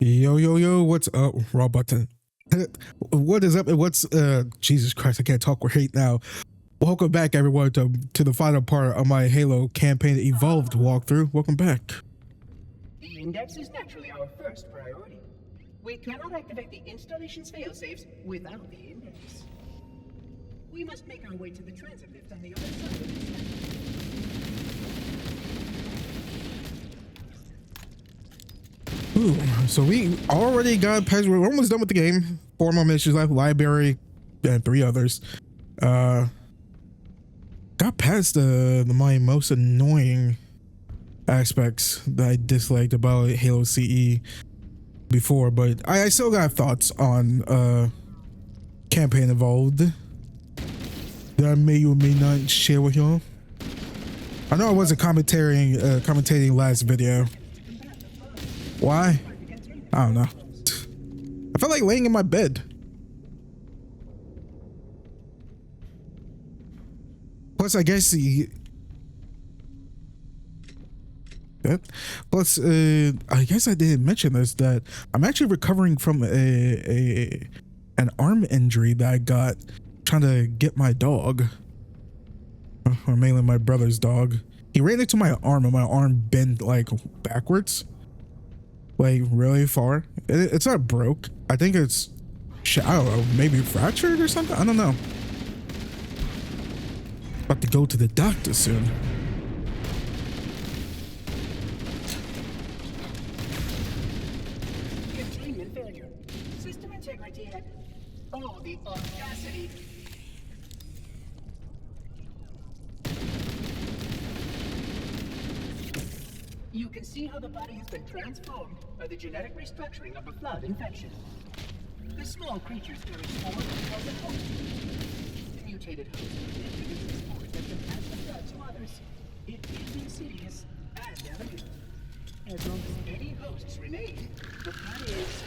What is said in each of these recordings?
Yo, yo, yo, what's up? Raw button. What is up? And what's Jesus Christ, I can't talk right now. Welcome back everyone to the final part of my Halo campaign evolved walkthrough. Welcome back. The index is naturally our first priority. We cannot activate the installation's failsafes without the index. We must make our way to the transit lift on the other side of the site. Ooh, so we already got past, we're almost done with the game. 4 more missions left, library, and 3 others. Got past my most annoying aspects that I disliked about Halo CE before, but I still got thoughts on campaign evolved that I may or may not share with y'all. I know I wasn't commentating last video. Why? I don't know. I felt like laying in my bed. Plus, I guess plus, I guess I didn't mention this, that I'm actually recovering from an arm injury that I got trying to get my dog, or mainly my brother's dog. He ran into my arm and my arm bent like backwards, like really far. It's not broke. I think it's, I don't know, maybe fractured or something. I don't know. About to go to the doctor soon. Containment failure. System integrity at... Oh, the audacity. You can see how the body has been transformed by the genetic restructuring of a flood infection. The small creatures carry spores as a host. The mutated host introduces spores that can pass the flood to others. It is insidious and deadly. As long as any hosts remain, the flood is...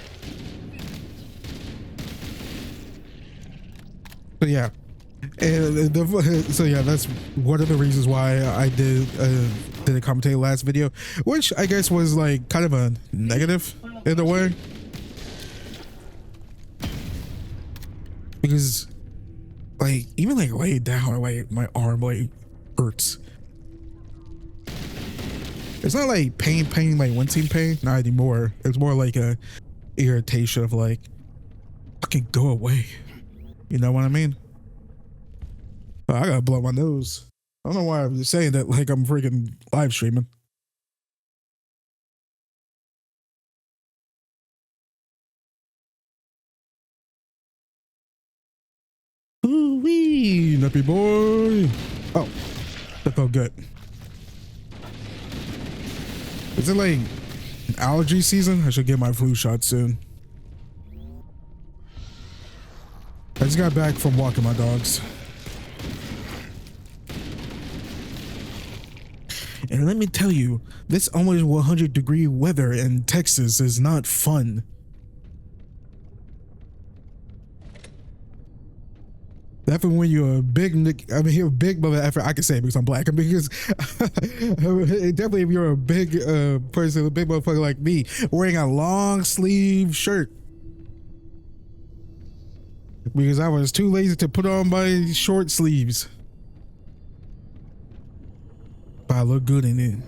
But yeah, so yeah, that's one of the reasons why I did a commentate last video, which I guess was like kind of a negative in a way, because like even like laying down, like my arm like hurts. It's not like pain like wincing pain, not anymore. It's more like a irritation of like, fucking go away. You know what I mean? Oh, I gotta blow my nose. I don't know why I'm just saying that like I'm freaking live streaming. Ooh wee, nappy boy. Oh, that felt good. Is it like allergy season? I should get my flu shot soon. I just got back from walking my dogs. And let me tell you, this almost 100-degree weather in Texas is not fun. Definitely when you're a big, you're a big mother effort. I can say it because I'm black. Because definitely if you're a big person, a big motherfucker like me, wearing a long sleeve shirt. Because I was too lazy to put on my short sleeves. But I look good in it.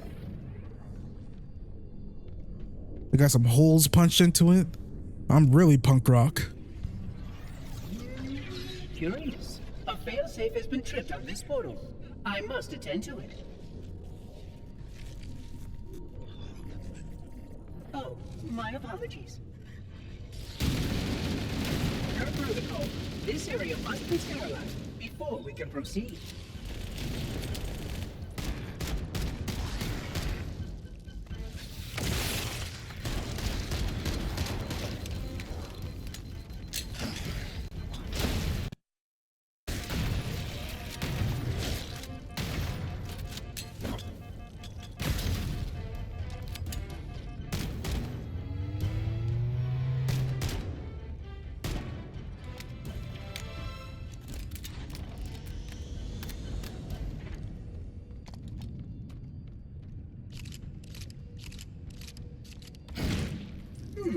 I got some holes punched into it. I'm really punk rock. Curious. A failsafe has been tripped on this portal. I must attend to it. Oh, my apologies. Per protocol, this area must be sterilized before we can proceed.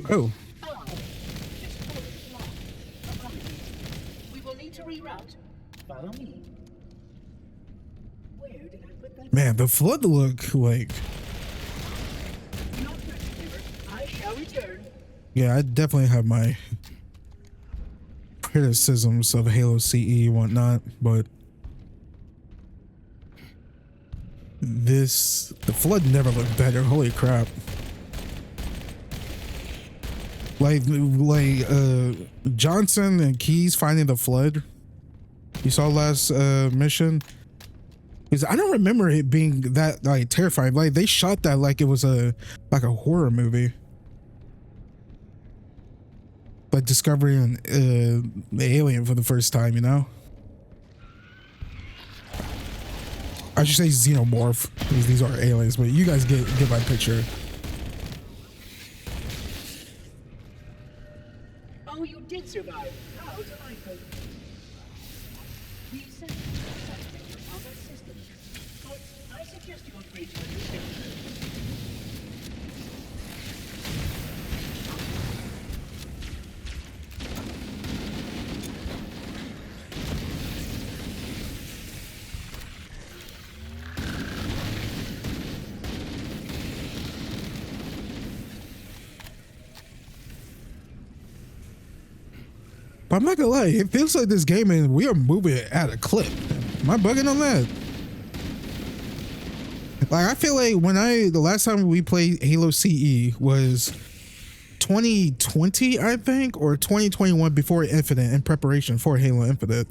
Oh, Oh, this port is locked. Apologies. We will need to reroute. Follow me. Where did I put that? man, the flood look like. Not much, River. I shall return. Yeah, I definitely have my criticisms of Halo CE and whatnot, but the flood never looked better. Holy crap. Like Johnson and Keyes finding the flood you saw last mission, because I don't remember it being that like terrifying. Like they shot that like it was a horror movie. Like discovering the alien for the first time, you know? I should say xenomorph, because these are aliens, but you guys get my picture. Oh, you did survive. How delightful. We sent you on that system, but I suggest you upgrade to a new system. But I'm not gonna lie, it feels like this game and we are moving at a clip. Am I bugging on that? Like I feel like the last time we played Halo CE was 2020, I think, or 2021 before Infinite, in preparation for Halo Infinite.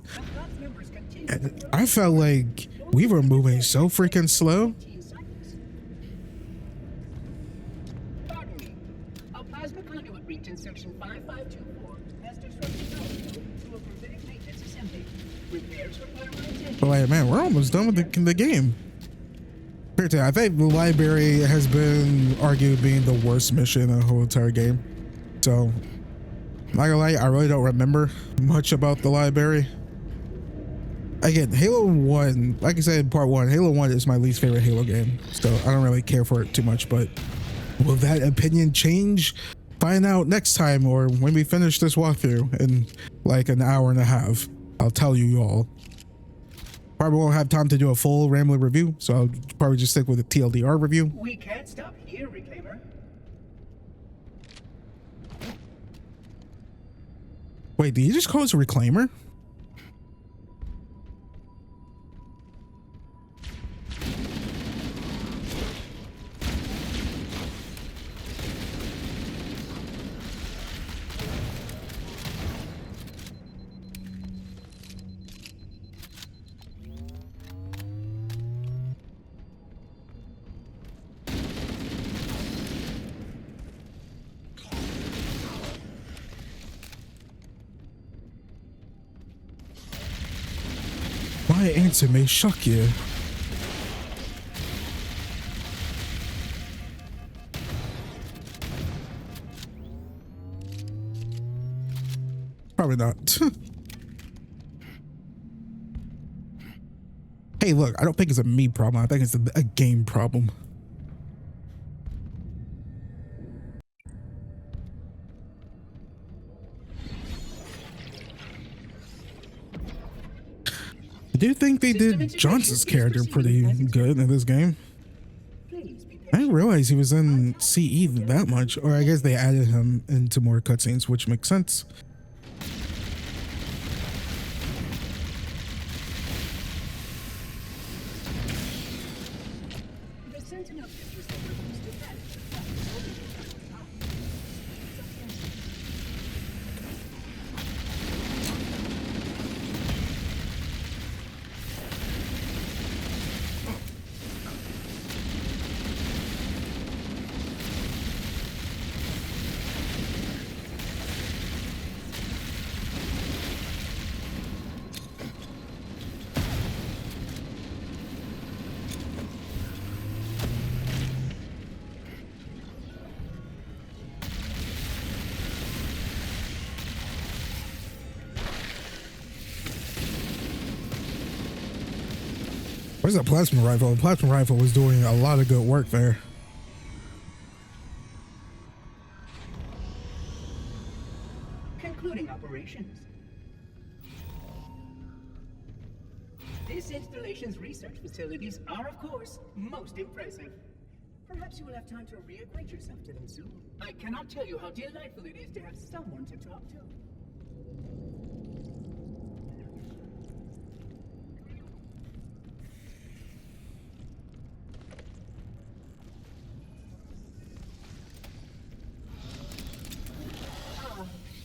And I felt like we were moving so freaking slow. Pardon me. A plasma conduit reached in section 5524 has disrupted power flow to a prophetic maintenance assembly. Repairs require my attention. But like, man, we're almost done with the game. I think the library has been argued being the worst mission in the whole entire game. So, not gonna lie, I really don't remember much about the library. Again, Halo 1, like I said in part 1, Halo 1 is my least favorite Halo game. So I don't really care for it too much, but will that opinion change? Find out next time, or when we finish this walkthrough in like an hour and a half. I'll tell you all. Probably won't have time to do a full rambling review, so I'll probably just stick with a TLDR review. We can't stop here, Reclaimer. Wait, did you just call us a Reclaimer? My answer may shock you. Probably not. Hey, look, I don't think it's a me problem. I think it's a game problem. I do think they did Johnson's character pretty good in this game. I didn't realize he was in CE that much, or I guess they added him into more cutscenes, which makes sense. Where's that plasma rifle? The plasma rifle was doing a lot of good work there. concluding operations. This installation's research facilities are, of course, most impressive. Perhaps you will have time to reacquaint yourself to them soon. I cannot tell you how delightful it is to have someone to talk to.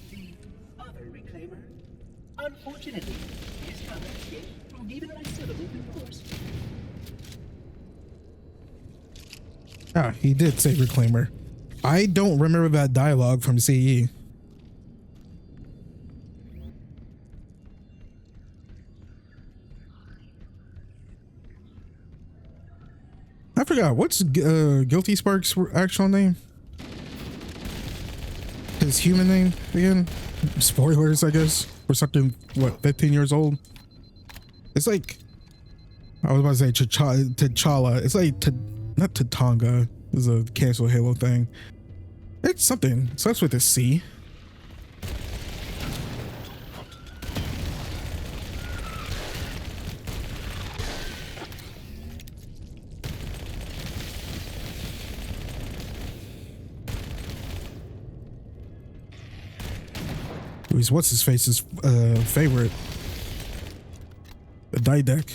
The other reclaimer. Unfortunately, his combat escape proved even less suitable than yours. Ah, he did say reclaimer. I don't remember that dialogue from CE. I forgot, what's Guilty Spark's actual name? His human name again? Spoilers, I guess, for something, what, 15 years old? It's like, I was about to say T'Challa. It's like, not Tatonga. This is a cancel Halo thing. It's something. It starts with a C. What's his face's favorite? The die deck.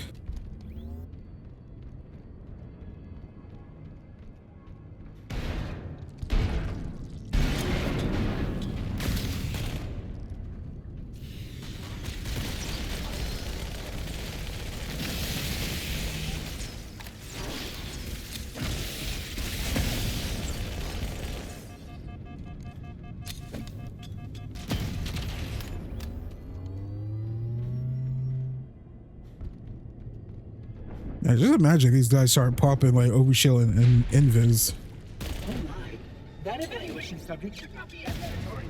Yeah, just imagine these guys start popping like overshield and invis. Oh my. That evaluation subject should not be at laboratory.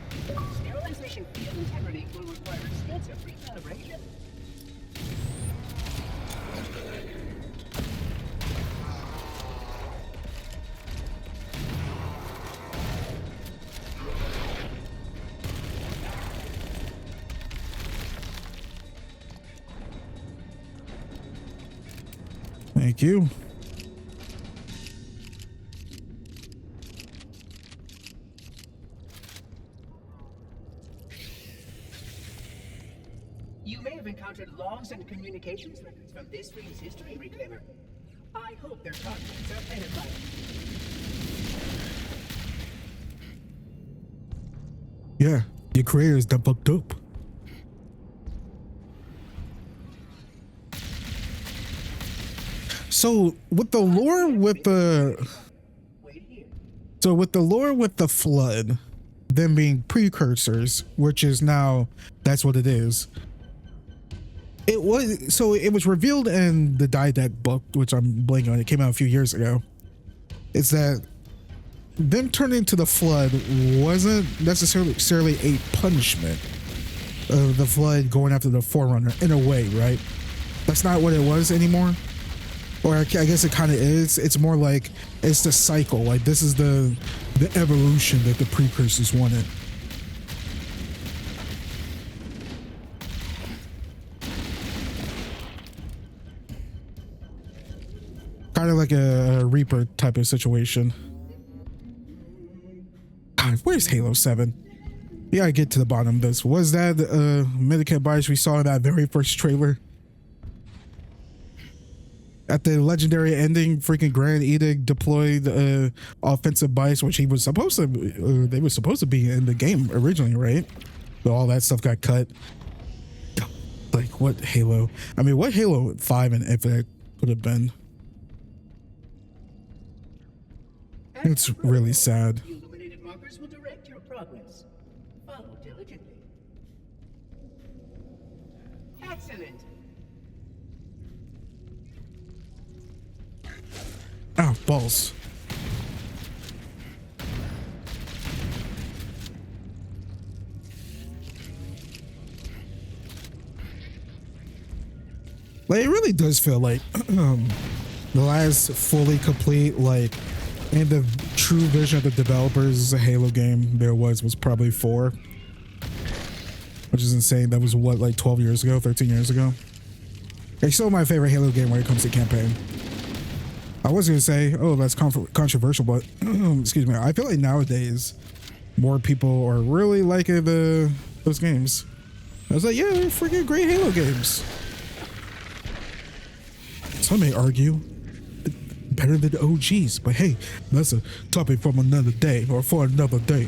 Sterilization field integrity will require extensive recalibration. Thank you. You may have encountered logs and communications records from this ring's history, Reclaimer. I hope their contents are edifying. Yeah, your creator is dumb dope. So with the lore with the flood, them being precursors, which is now that's what it is. It was revealed in the die deck book, which I'm blanking on. It came out a few years ago. It's that them turning to the flood wasn't necessarily a punishment of the flood going after the Forerunner in a way, right? That's not what it was anymore. Or I guess it kind of is. It's more like it's the cycle. Like this is the evolution that the precursors wanted. Kind of like a Reaper type of situation. God, where's Halo 7? We gotta get to the bottom of this. Was that medikit bias we saw in that very first trailer? At the legendary ending, freaking Grand Edict deployed offensive bias, which he was supposed to, they were supposed to be in the game originally, right? But all that stuff got cut. Like what Halo? I mean, what Halo 5 and Infinite could have been? It's really sad. The illuminated markers will direct your progress. Follow diligently. Excellent. Oh, balls. Like, it really does feel like the last fully complete, like, and the true vision of the developers Halo game there was probably 4. which is insane. That was what, like 12 years ago, 13 years ago. It's still my favorite Halo game when it comes to campaign. I was gonna say, oh, that's controversial, but excuse me. I feel like nowadays more people are really liking those games. I was like, yeah, they're freaking great Halo games. Some may argue better than the OGs, but hey, that's a topic from another day or for another day.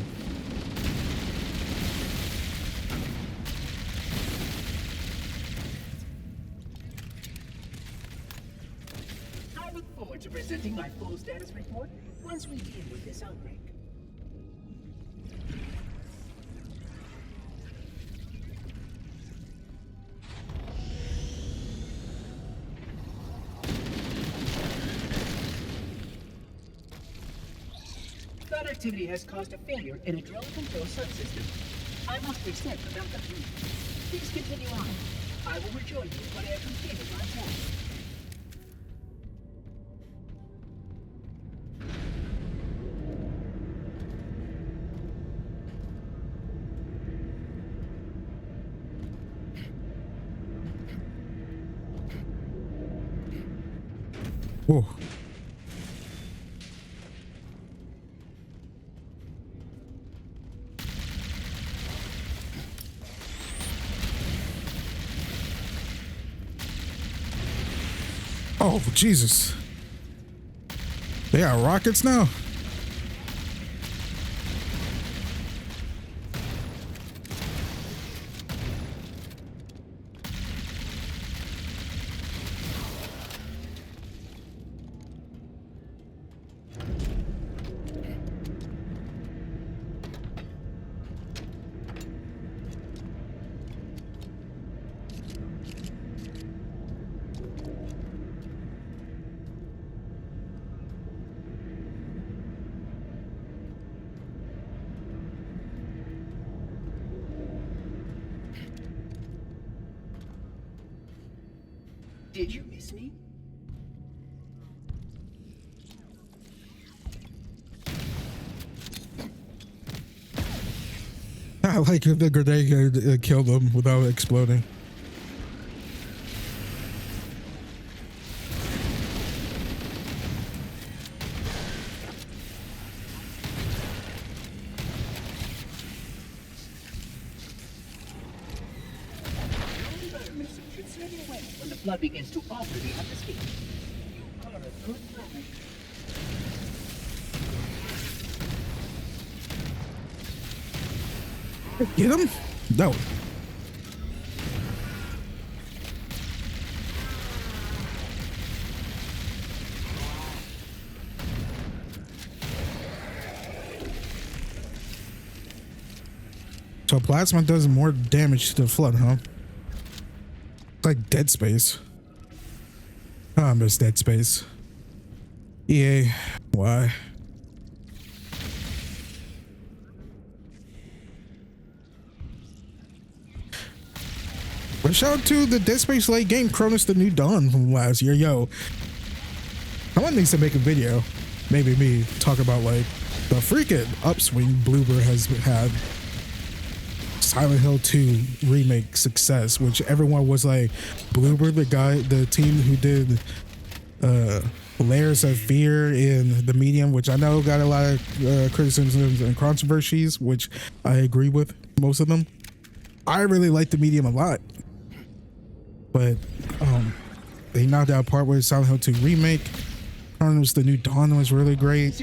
I look forward to presenting my full status report once we deal with this outbreak. That activity has caused a failure in a drone control subsystem. I must reset the backup unit. Please continue on. I will rejoin you when I have completed my task. Whoa. Oh, Jesus. They got rockets now? Did you miss me? I like the grenade killed them without exploding. When the flood begins to alter the atmosphere. You are a good man. Get him? No. So plasma does more damage to the flood, huh? It's like Dead Space. Oh, I miss Dead Space. EA, why? But shout out to the Dead Space late game, Cronus the New Dawn from last year. Yo, someone needs to make a video. Maybe me talk about like the freaking upswing Bloober has had. Silent Hill 2 remake success, which everyone was like, Bloober, the team who did Layers of Fear in the Medium, which I know got a lot of criticisms and controversies, which I agree with most of them. I really like the Medium a lot, but they knocked out part with Silent Hill 2 remake. Cronus the New Dawn was really great.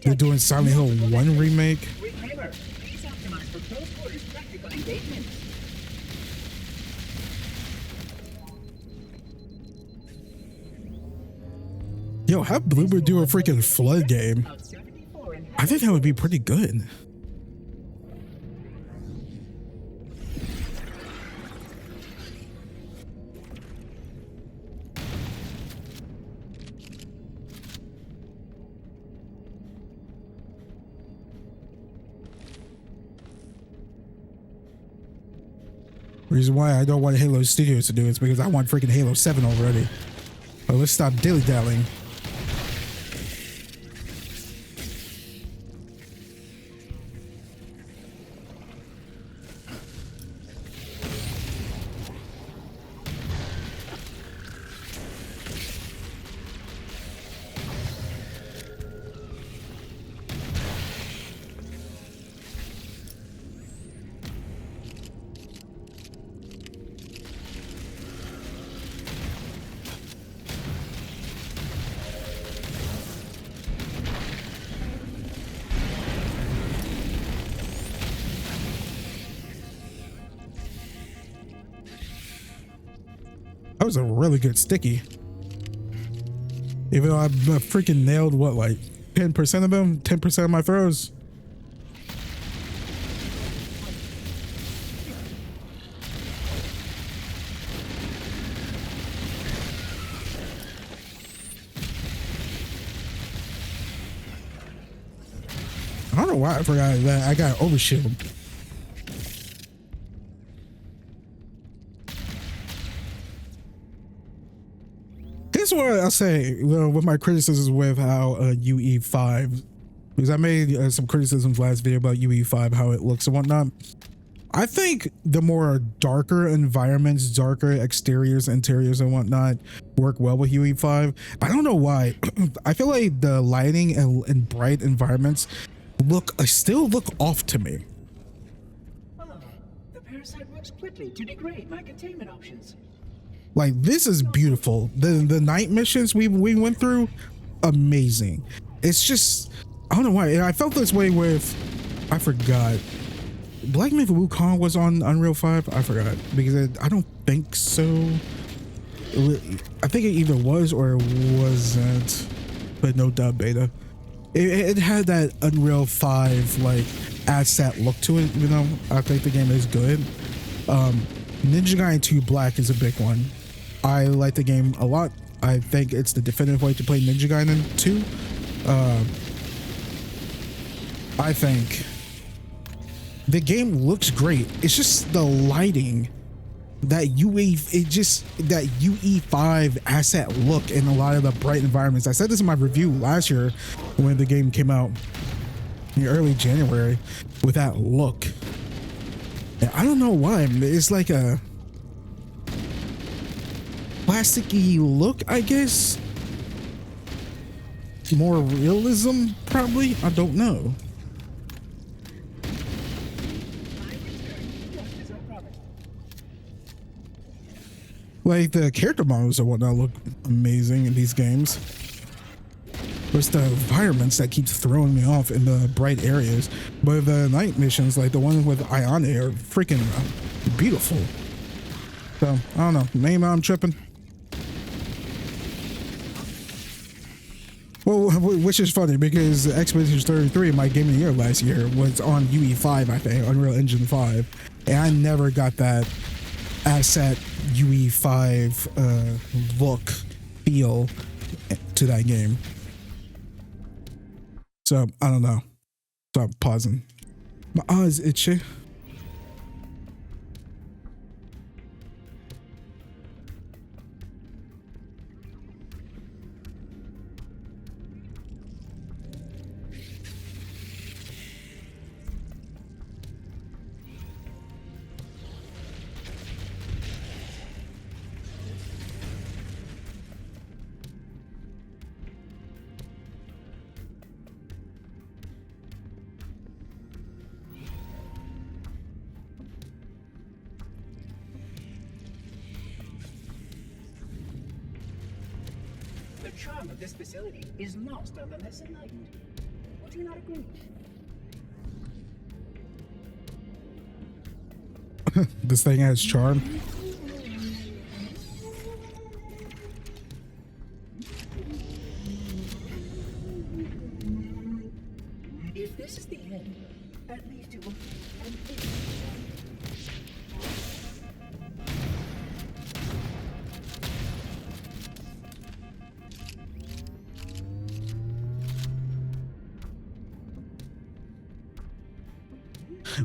They're doing Silent Hill 1 remake. Yo, have Bloober do a freaking flood game. I think that would be pretty good. Reason why I don't want Halo Studios to do it is because I want freaking Halo 7 already. But let's stop dilly-dallying. That was a really good sticky. Even though I freaking nailed what, like 10% of them, 10% of my throws. I don't know why I forgot that I got overshield. Here's what I'll say with my criticisms with how UE5, because I made some criticisms last video about UE5, how it looks and whatnot. I think the more darker environments, darker exteriors, interiors and whatnot work well with UE5. I don't know why. I feel like the lighting and bright environments still look off to me. Oh, the parasite works quickly to degrade my containment options. Like, this is beautiful. The night missions we went through, amazing. It's just, I don't know why. I felt this way with, I forgot. Black Myth Wukong was on Unreal 5. I forgot because I don't think so. I think it either was or it wasn't, but no dub beta. It had that Unreal 5 like asset look to it. You know, I think the game is good. Ninja Gaiden 2 Black is a big one. I like the game a lot. I think it's the definitive way to play Ninja Gaiden 2. I think the game looks great. It's just the lighting, that UE5 asset look in a lot of the bright environments. I said this in my review last year when the game came out in early January with that look. And I don't know why. It's like a plasticky look, I guess. More realism, probably. I don't know. Like, the character models and whatnot look amazing in these games. It's the environments that keeps throwing me off in the bright areas. But the night missions, like the one with Ione, are freaking beautiful. So, I don't know. Maybe I'm tripping. Well, which is funny because Expedition 33, my game of the year last year, was on UE5, I think, Unreal Engine 5. And I never got that asset UE5 look, feel to that game. So, I don't know. So I'm pausing. My eyes itchy. The charm of this facility is lost on the less enlightened. Would you not agree? This thing has charm. If this is the end, at least it will be an end.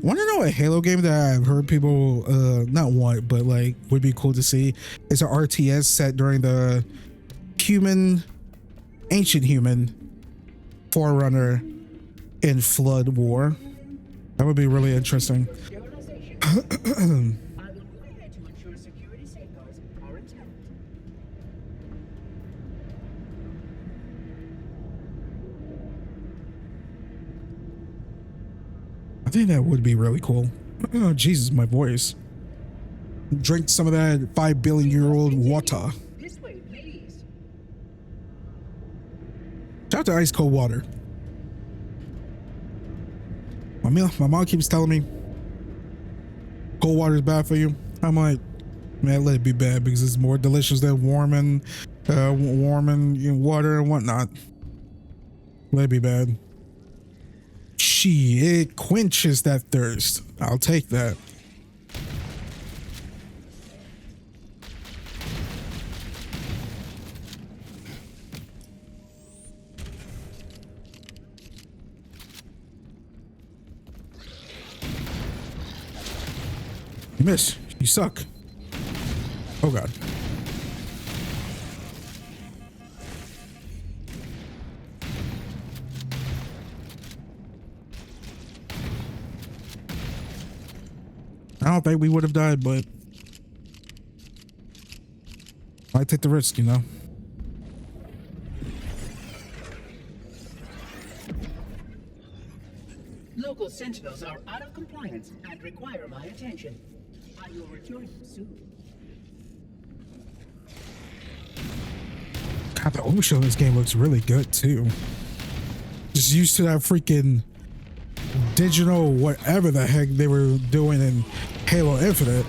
Want to know a Halo game that I've heard people not want, but like would be cool to see? It's an RTS set during the ancient human forerunner in Flood War. That would be really interesting. I will go ahead to ensure security safeguards are intact. I think that would be really cool. Oh, Jesus, my voice. Drink some of that 5 billion year old water. This way, please. Shout out to ice cold water. My mom keeps telling me cold water is bad for you. I'm like, Man, let it be bad because it's more delicious than warming water and whatnot. Let it be bad. It quenches that thirst. I'll take that. You miss. You suck. Oh god. I don't think we would have died, but I take the risk, you know. Local sentinels are out of compliance and require my attention. I will return soon. God, the overshield in this game looks really good too. Just used to that freaking digital whatever the heck they were doing in Halo Infinite.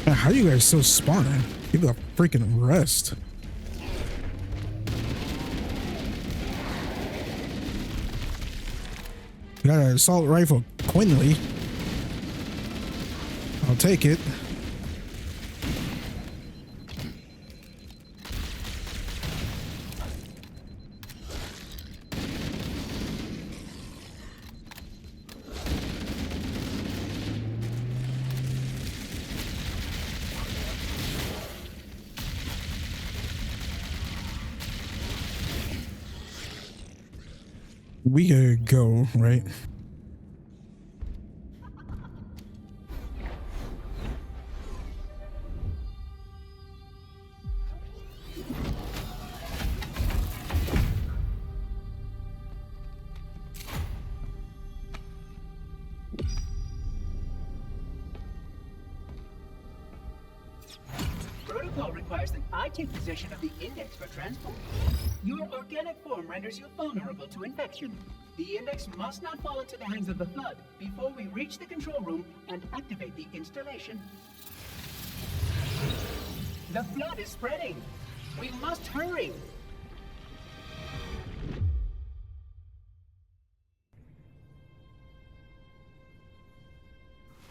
Man, how are you guys so spawning? Give it a freaking rest. Got an assault rifle, Quinley. I'll take it. We gotta go, right? Protocol requires that I take possession of the index for transport. Your organic form renders you vulnerable to infection. The index must not fall into the hands of the Flood before we reach the control room and activate the installation. The Flood is spreading. We must hurry.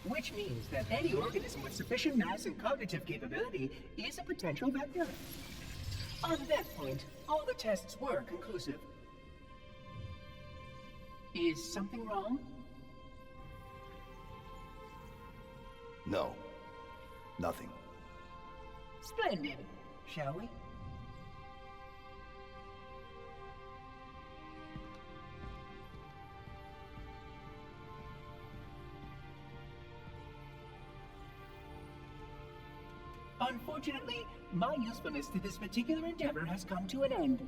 Which means that any organism with sufficient mass and cognitive capability is a potential vector. On that point, all the tests were conclusive. Is something wrong? No. Nothing. Splendid. Shall we? Unfortunately, my usefulness to this particular endeavor has come to an end.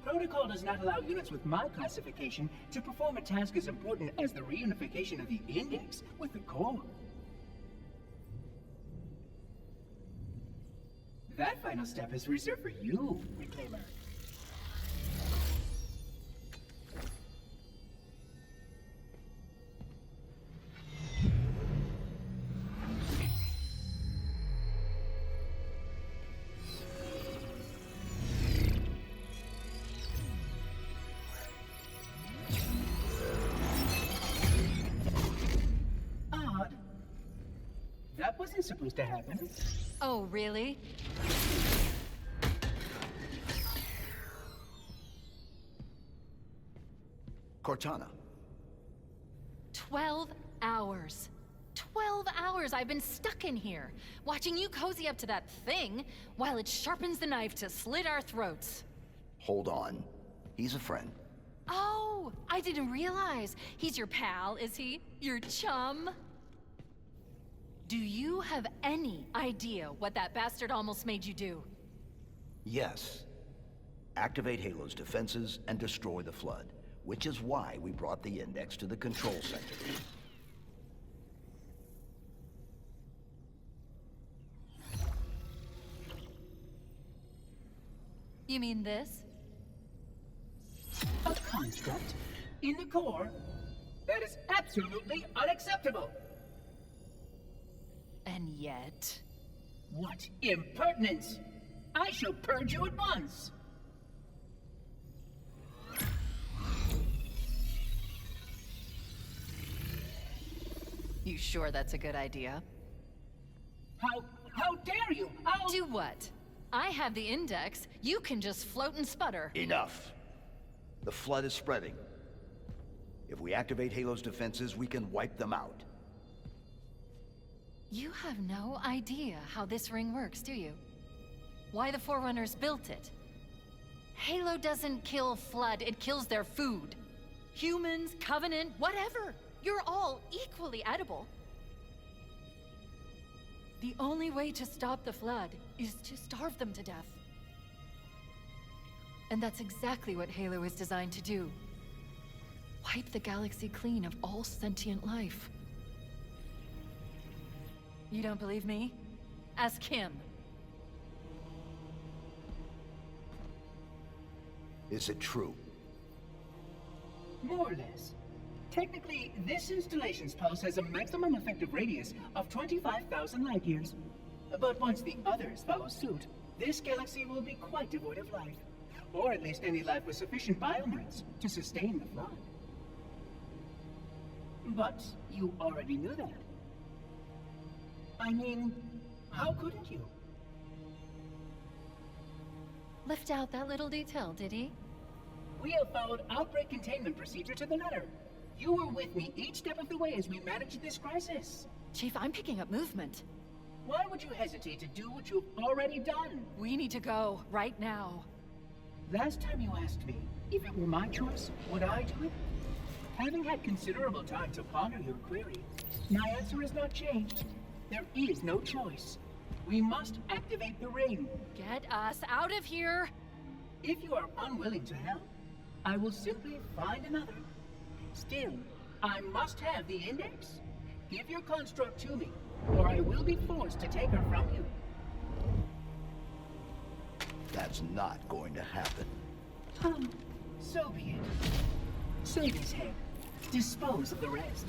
Protocol does not allow units with my classification to perform a task as important as the reunification of the index with the core. That final step is reserved for you, Reclaimer. That wasn't supposed to happen. Oh, really? Cortana. 12 hours. 12 hours I've been stuck in here, watching you cozy up to that thing while it sharpens the knife to slit our throats. Hold on. He's a friend. Oh, I didn't realize. He's your pal, is he? Your chum? Do you have any idea what that bastard almost made you do? Yes. Activate Halo's defenses and destroy the Flood, which is why we brought the Index to the control center. You mean this? A construct in the core that is absolutely unacceptable. And yet... What impertinence! I shall purge you at once. You sure that's a good idea? How dare you? I'll Do what? I have the Index. You can just float and sputter. Enough. The Flood is spreading. If we activate Halo's defenses, we can wipe them out. You have no idea how this ring works, do you? Why the Forerunners built it. Halo doesn't kill Flood, it kills their food. Humans, Covenant, whatever. You're all equally edible. The only way to stop the Flood is to starve them to death. And that's exactly what Halo is designed to do. Wipe the galaxy clean of all sentient life. You don't believe me? Ask him. Is it true? more or less. Technically, this installation's pulse has a maximum effective radius of 25,000 light years. But once the others follow suit, this galaxy will be quite devoid of life. Or at least any life with sufficient biomass to sustain the flood. But you already knew that. I mean, how couldn't you? Left out that little detail, did he? We have followed outbreak containment procedure to the letter. You were with me each step of the way as we managed this crisis. Chief, I'm picking up movement. Why would you hesitate to do what you've already done? We need to go, right now. Last time you asked me, if it were my choice, would I do it? Having had considerable time to ponder your query, my answer has not changed. There is no choice. We must activate the ring. Get us out of here! If you are unwilling to help, I will simply find another. Still, I must have the index. Give your construct to me, or I will be forced to take her from you. That's not going to happen. So be it. Save his head. Dispose of the rest.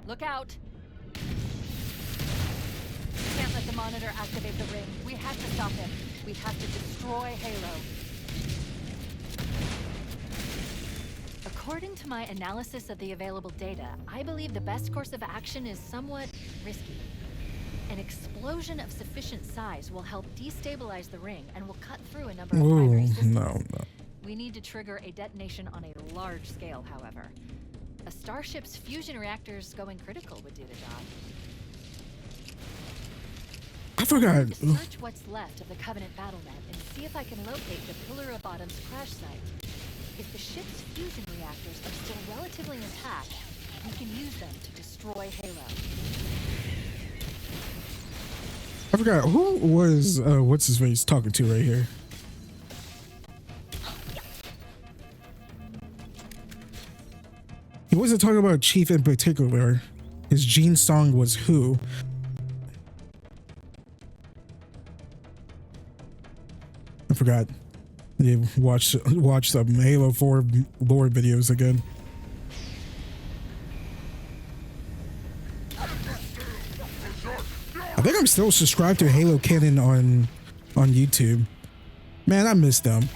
Look out! Can't let the monitor activate the ring. We have to stop him. We have to destroy Halo. According to my analysis of the available data, I believe the best course of action is somewhat risky. An explosion of sufficient size will help destabilize the ring and will cut through a number of primary systems. No. We need to trigger a detonation on a large scale, however. A starship's fusion reactors going critical would do the job. I forgot. Search what's left of the Covenant battlenet and see if I can locate the Pillar of Autumn's crash site. If the ship's fusion reactors are still relatively intact, we can use them to destroy Halo. I forgot who was what's his face talking to right here. He wasn't talking about Chief in particular. His Gene song was who? I forgot. You watch some Halo 4 lore videos again. I think I'm still subscribed to Halo Canon on YouTube. Man, I miss them.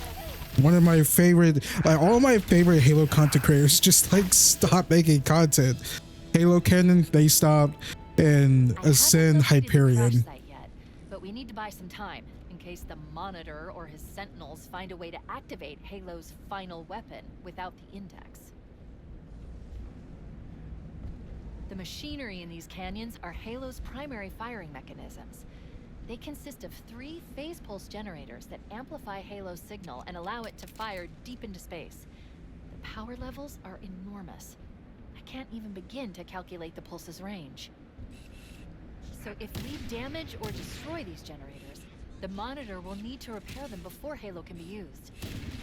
One of my favorite, like all my favorite Halo content creators just like stopped making content. Halo Canon, they stopped, and Ascend Hyperion. Yet, but we need to buy some time in case the Monitor or his Sentinels find a way to activate Halo's final weapon without the index. The machinery in these canyons are Halo's primary firing mechanisms. They consist of 3 phase pulse generators that amplify Halo's signal and allow it to fire deep into space. The power levels are enormous. I can't even begin to calculate the pulse's range. So if we damage or destroy these generators, the Monitor will need to repair them before Halo can be used.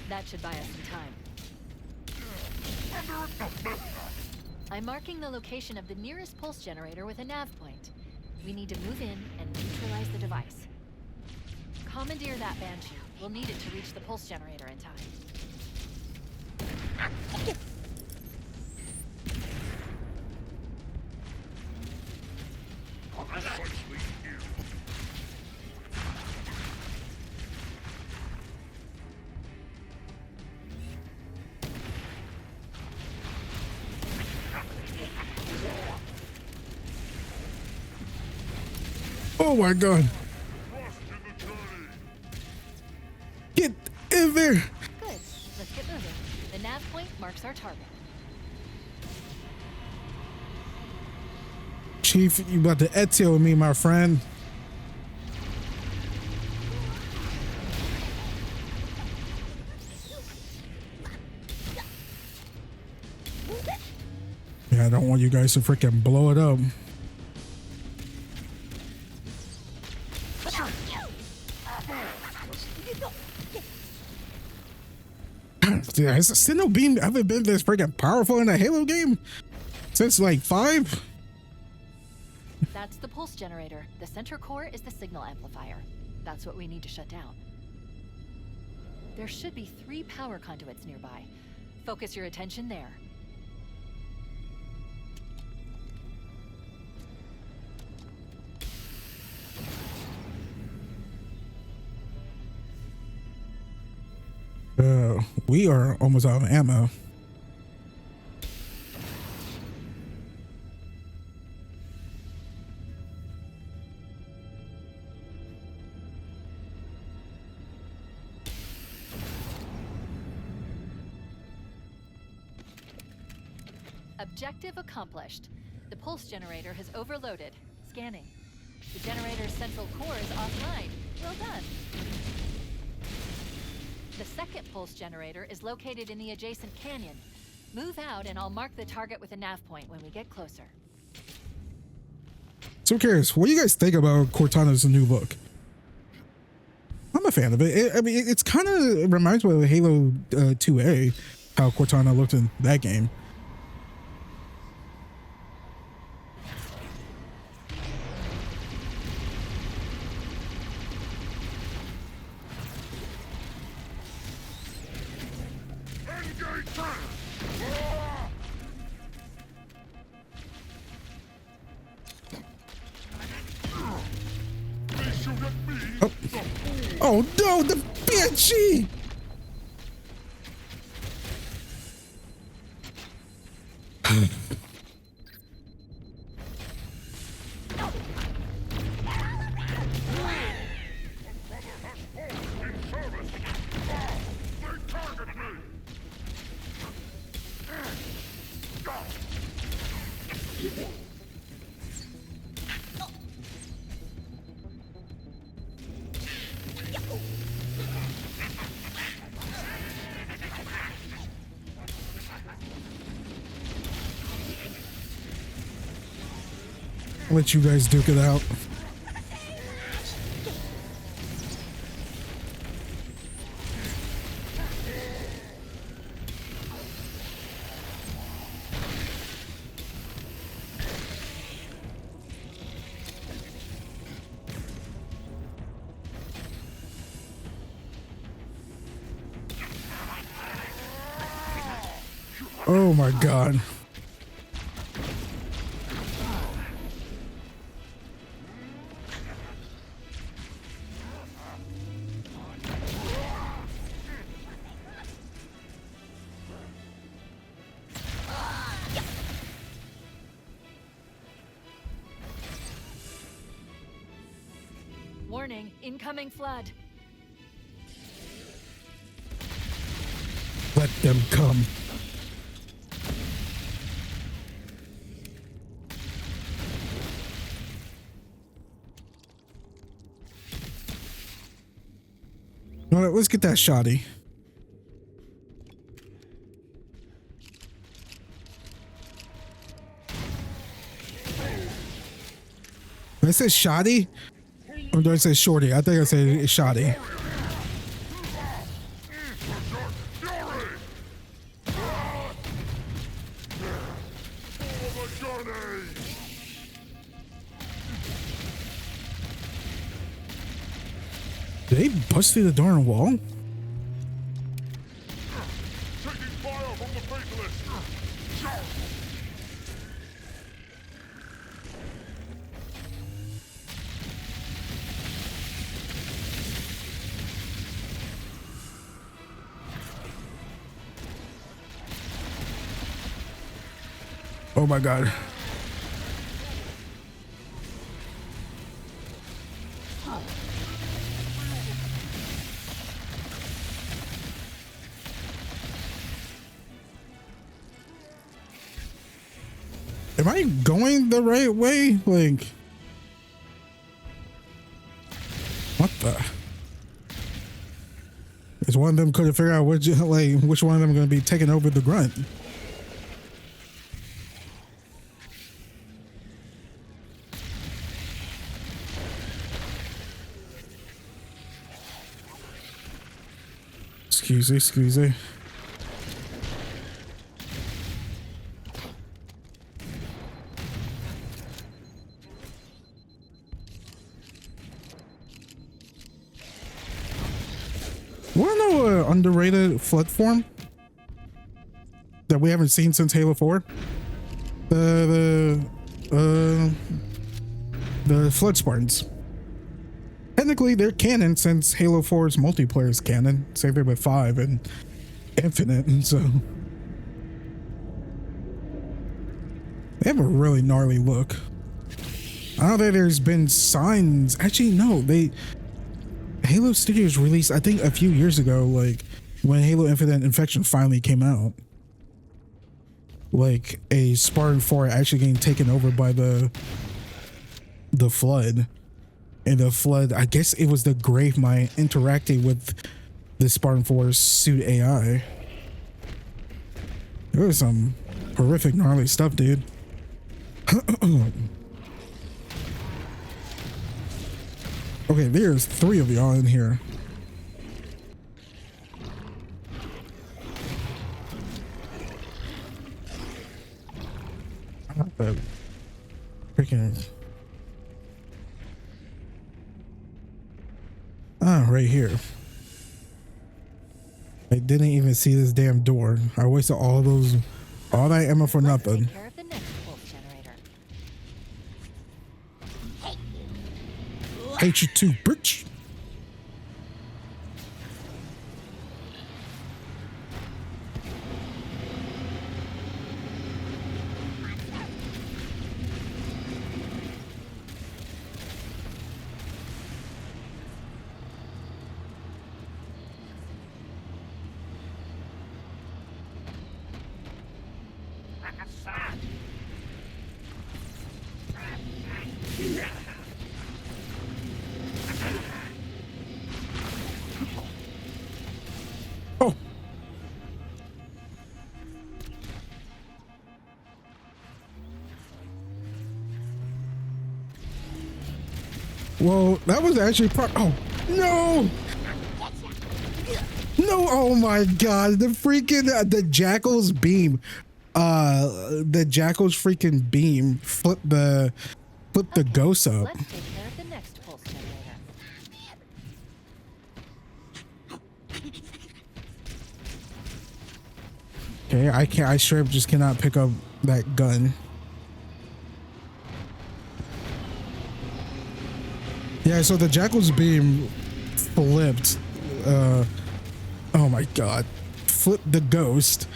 That should buy us some time. I'm marking the location of the nearest pulse generator with a nav point. We need to move in and neutralize the device. Commandeer that Banshee. We'll need it to reach the pulse generator in time. Oh my god. Get in there. Good. Let's get moving. The nav point marks our target. Chief, you about to Ezio with me, my friend. Yeah, I don't want you guys to freaking blow it up. Dude, has the Sentinel beam ever been this freaking powerful in a Halo game? Since like 5? That's the pulse generator. The center core is the signal amplifier. That's what we need to shut down. There should be 3 power conduits nearby. Focus your attention there. We are almost out of ammo. Objective accomplished. The pulse generator has overloaded. Scanning. The generator's central core is offline. Well done. The second pulse generator is located in the adjacent canyon. Move out and I'll mark the target with a nav point when we get closer. So I'm curious, what do you guys think about Cortana's new look? I'm a fan of it. I mean, it's kind of reminds me of Halo 2A, how Cortana looked in that game. Oh no, the Banshee! I'll let you guys duke it out. Oh my god. Warning, incoming flood. Let them come. All right, let's get that shoddy. Did I say shoddy? Or do I say shorty? I think I say shoddy. Did they bust through the darn wall? Taking fire from the faithless. Oh my god. Am I going the right way? Like, what the? Is one of them couldn't figure out which one of them going to be taking over the grunt? Excuse me. Wanna know an underrated flood form that we haven't seen since Halo 4? The Flood Spartans. Technically, they're canon since Halo 4's multiplayer is canon. Same thing with 5 and Infinite, and so they have a really gnarly look. I don't think there's been signs. Actually, no. Halo Studios released, I think, a few years ago, like when Halo Infinite Infection finally came out, like a Spartan 4 actually getting taken over by the Flood. And the Flood, I guess it was the Gravemind interacting with the Spartan 4's suit AI. There was some horrific, gnarly stuff, dude. Okay, there's 3 of y'all in here. The freaking... right here. I didn't even see this damn door. I wasted all that ammo for nothing. Take care of the next pulse generator. Hate you too, bitch. Oh. Well, that was actually oh, no! No, oh my god, the freaking, the Jackal's beam. The Jackal's freaking beam flipped the ghost up. Let's take care of the next pulse generator. Okay, I straight up just cannot pick up that gun. Yeah, so the Jackal's beam flipped, oh my god, flipped the ghost.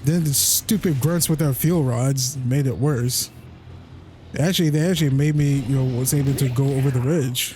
Then the stupid grunts with their fuel rods made it worse. Actually, they actually made me, was able to go over the ridge.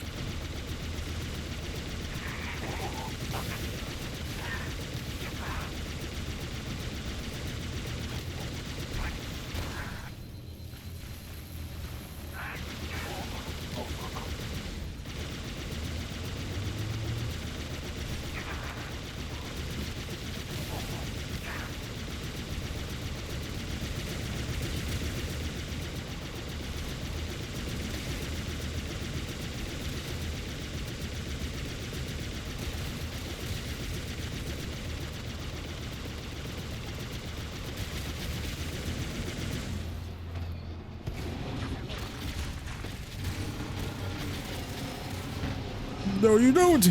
No, you don't.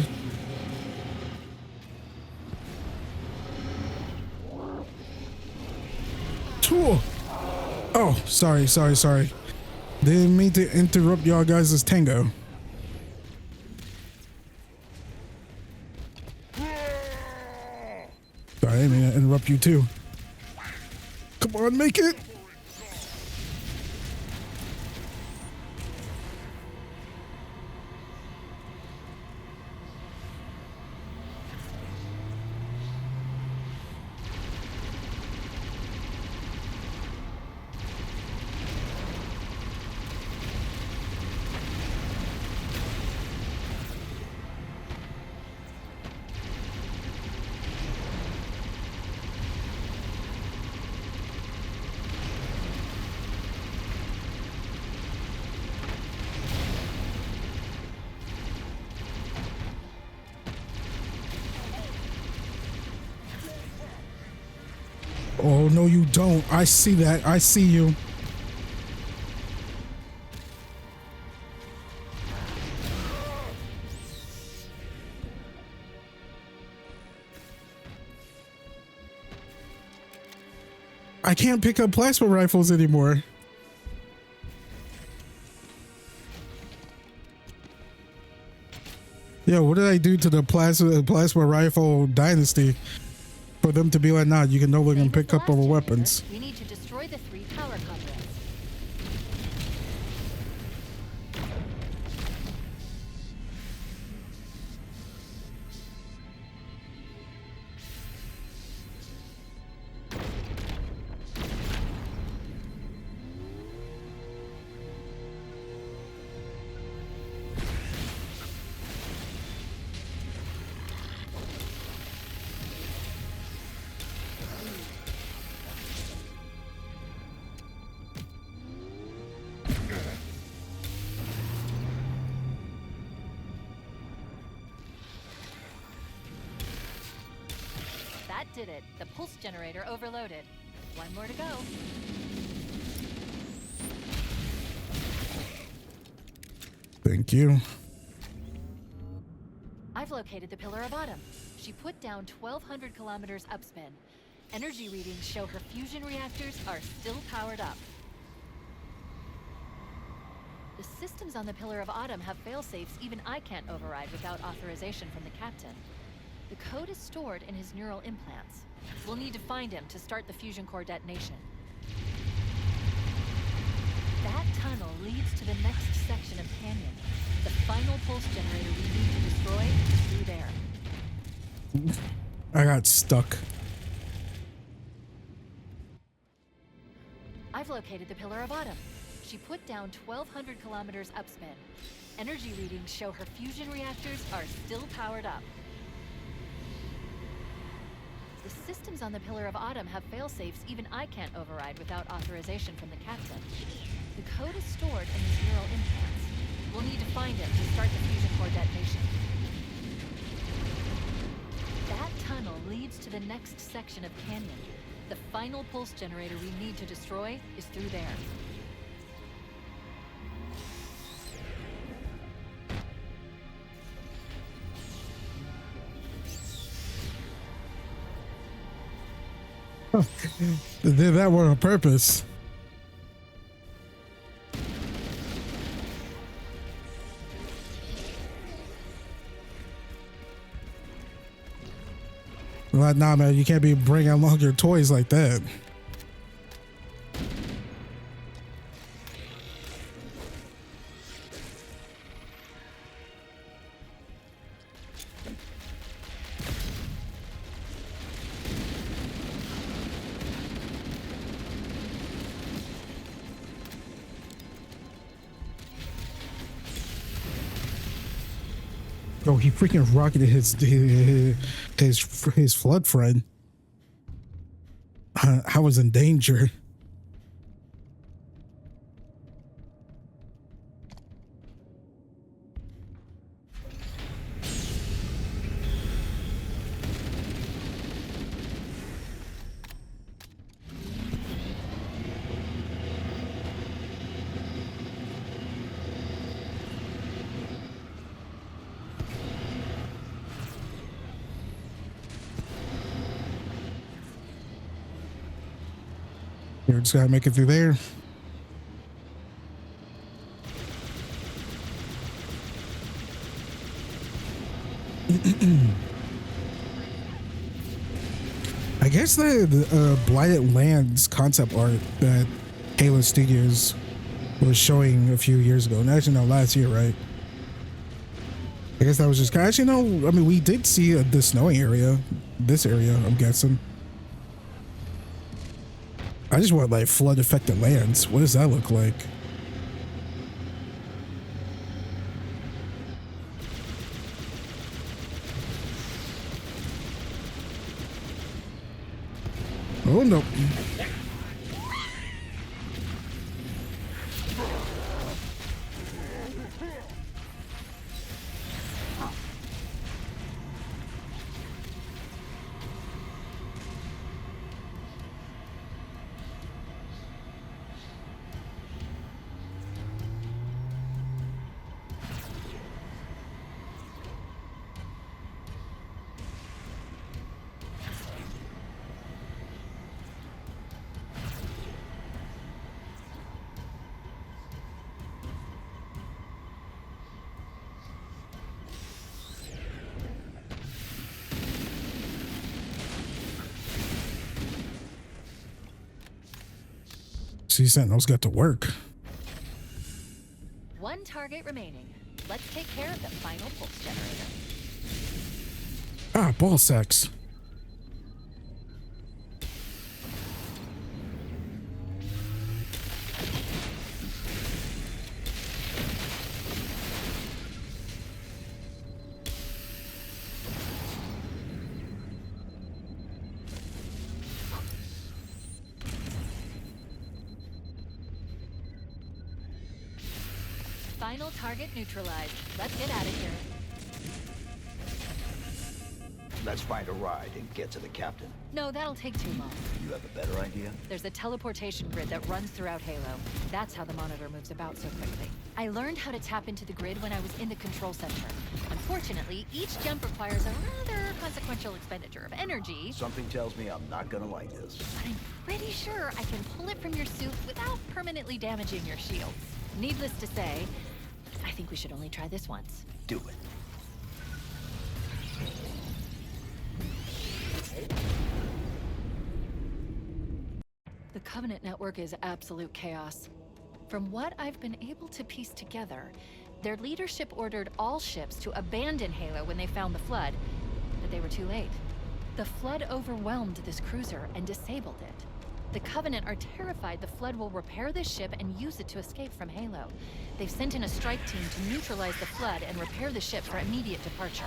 Tool. Oh, sorry. Didn't mean to interrupt y'all guys' tango. Sorry, I didn't mean to interrupt you too. Come on, make it. Oh, no, you don't. I see that. I see you. I can't pick up plasma rifles anymore. Yeah, what did I do to the plasma rifle dynasty for them to be like, nah, you can no longer pick up our weapons? We need to destroy the 3 power conduits. That did it. The pulse generator overloaded. One more to go. Thank you. I've located the Pillar of Autumn. She put down 1,200 kilometers upspin. Energy readings show her fusion reactors are still powered up. The systems on the Pillar of Autumn have fail-safes even I can't override without authorization from the captain. The code is stored in his neural implants. We'll need to find him to start the fusion core detonation. That tunnel leads to the next section of canyon. The final pulse generator we need to destroy is through there. I got stuck. I've located the Pillar of Autumn. She put down 1,200 kilometers upspin. Energy readings show her fusion reactors are still powered up. The systems on the Pillar of Autumn have fail-safes even I can't override without authorization from the captain. The code is stored in his neural implants. We'll need to find him to start the fusion core detonation. That tunnel leads to the next section of canyon. The final pulse generator we need to destroy is through there. They did that one on purpose. Like, nah, man, you can't be bringing along your toys like that. Oh, he freaking rocketed his flood friend. I was in danger. Here, just gotta make it through there. I guess the Blighted Lands concept art that Halo Studios was showing a few years ago. Actually, no, last year, right? I guess that was just actually no. I mean, we did see the snowing area, this area. I'm guessing. I just want like flood affected lands. What does that look like? Oh no. See, Sentinels got to work. One target remaining. Let's take care of the final pulse generator. Ah, ball sacks. Final target neutralized. Let's get out of here. Let's find a ride and get to the captain. No, that'll take too long. You have a better idea? There's a teleportation grid that runs throughout Halo. That's how the monitor moves about so quickly. I learned how to tap into the grid when I was in the control center. Unfortunately, each jump requires a rather consequential expenditure of energy. Something tells me I'm not gonna like this. But I'm pretty sure I can pull it from your suit without permanently damaging your shields. Needless to say, I think we should only try this once. Do it. The Covenant network is absolute chaos. From what I've been able to piece together, their leadership ordered all ships to abandon Halo when they found the Flood, but they were too late. The Flood overwhelmed this cruiser and disabled it. The Covenant are terrified the Flood will repair this ship and use it to escape from Halo. They've sent in a strike team to neutralize the Flood and repair the ship for immediate departure.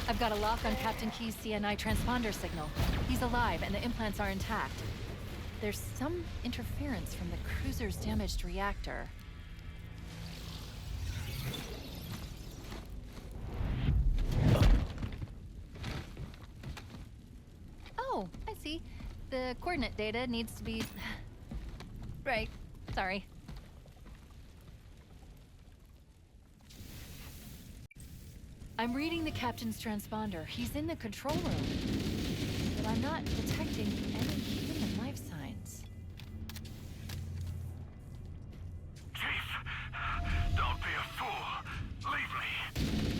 I've got a lock on Captain Key's CNI transponder signal. He's alive and the implants are intact. There's some interference from the cruiser's damaged reactor. Oh, I see. The coordinate data needs to be... Right, sorry. I'm reading the captain's transponder. He's in the control room. But I'm not detecting any human life signs. Chief, don't be a fool. Leave me.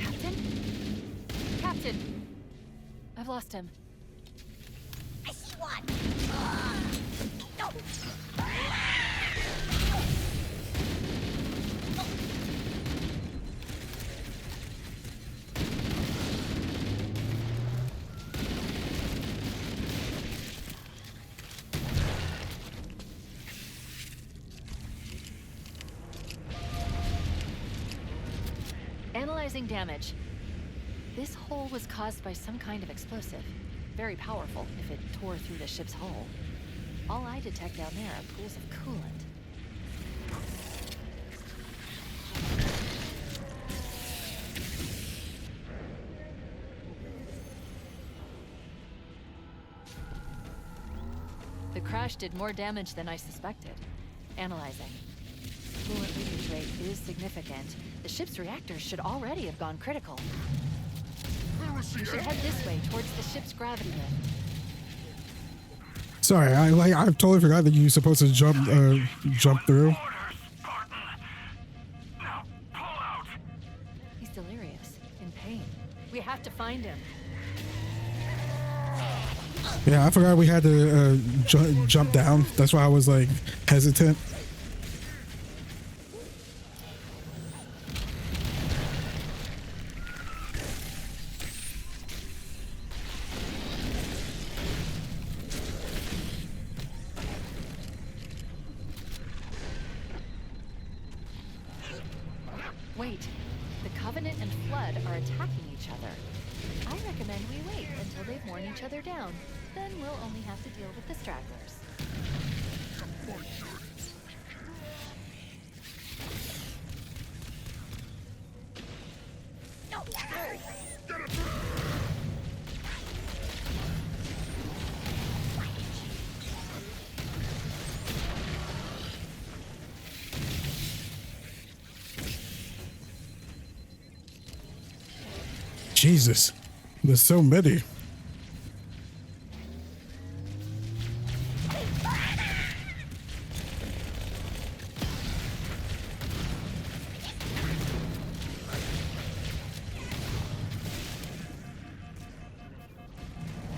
Captain? Captain! I've lost him. I see one. No. Analyzing damage. This hole was caused by some kind of explosive. Very powerful if it tore through the ship's hull. All I detect down there are pools of coolant. The crash did more damage than I suspected. Analyzing. Coolant leakage rate is significant. The ship's reactors should already have gone critical. We should head this way, towards the ship's gravity lift. Sorry, I totally forgot that you're supposed to jump through. Orders, Spartan. Now pull out. He's delirious, in pain. We have to find him. Yeah, I forgot we had to jump down. That's why I was like hesitant. Wait, the Covenant and Flood are attacking each other. I recommend we wait until they've worn each other down. Then we'll only have to deal with the stragglers. Jesus, there's so many.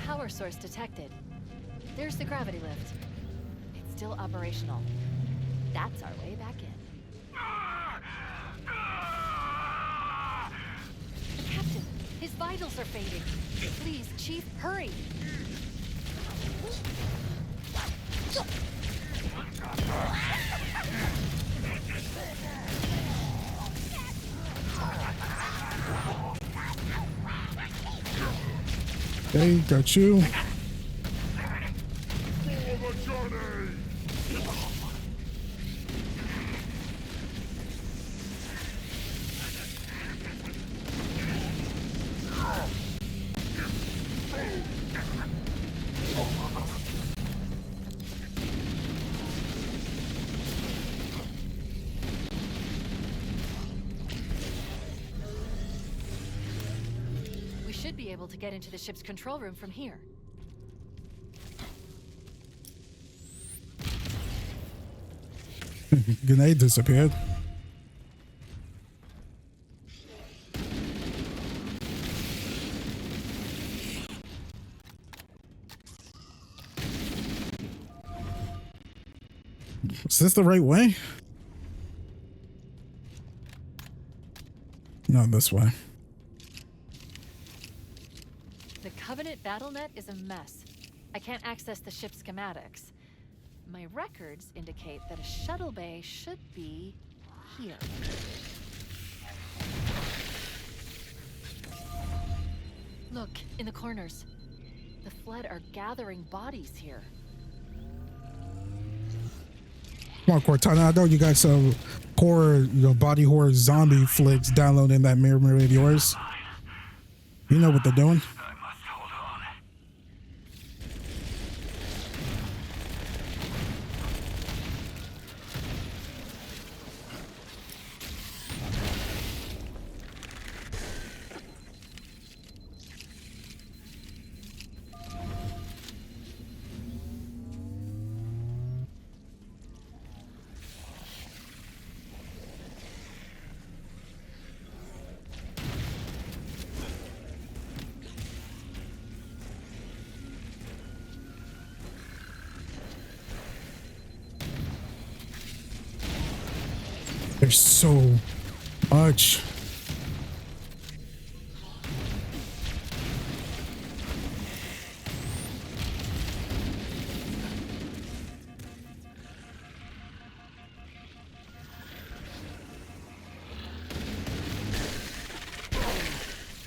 Power source detected. There's the gravity lift. It's still operational. That's our way back in. Captain, his vitals are fading. Please, Chief, hurry. Okay, got you. We should be able to get into the ship's control room from here. Grenade disappeared. Is this the right way? No, this way. The Covenant BattleNet is a mess. I can't access the ship's schematics. My records indicate that a shuttle bay should be here. Look, in the corners. The Flood are gathering bodies here. Come on, Cortana. I know you got some horror, body horror zombie flicks downloading that mirror of yours. You know what they're doing. I must hold on. There's so much.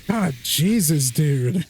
God, Jesus, dude.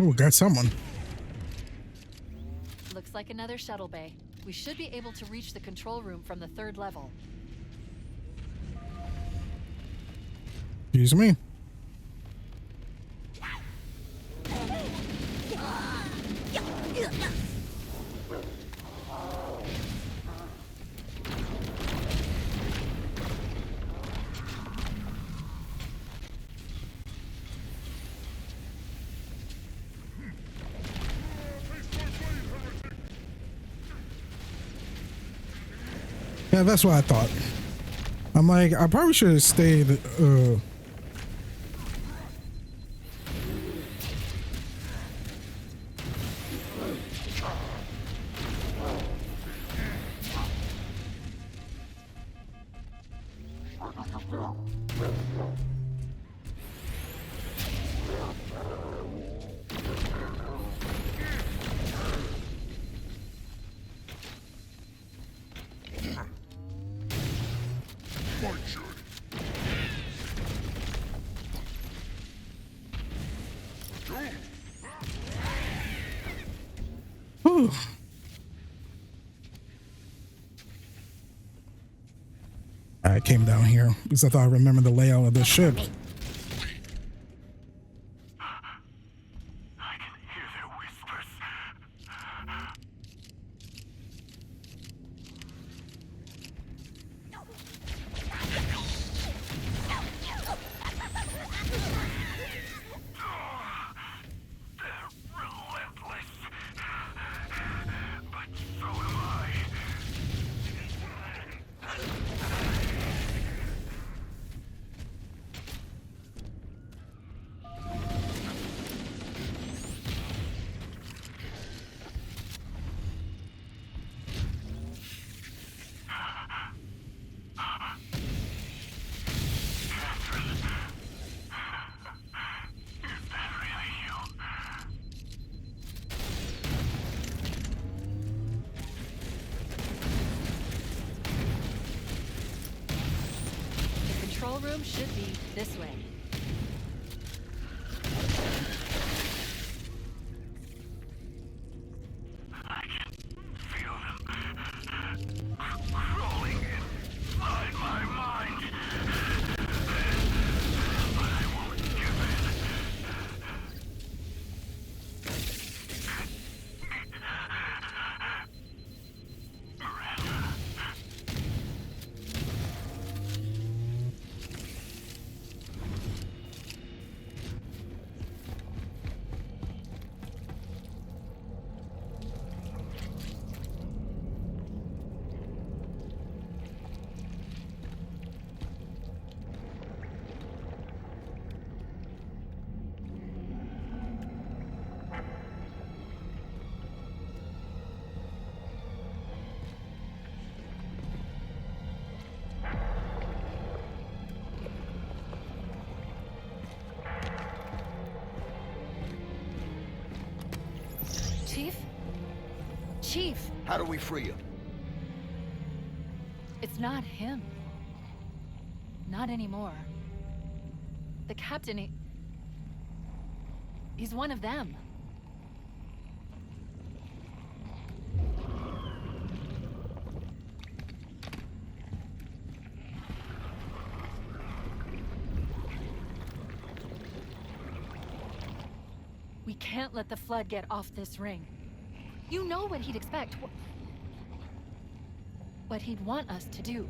Oh, got someone. Looks like another shuttle bay. We should be able to reach the control room from the 3rd level. Excuse me. Yeah, that's what I thought. I'm like, I probably should have stayed. Whew. I came down here because I thought I remembered the layout of the ship. I can hear their whispers. They're relentless. But so am I. Is that really you? The control room should be this way. I can feel them crawling inside my mind. But I won't give in. Miranda. Chief? Chief! How do we free him? It's not him. Not anymore. The captain, he's one of them. We can't let the Flood get off this ring. You know what he'd expect. What he'd want us to do.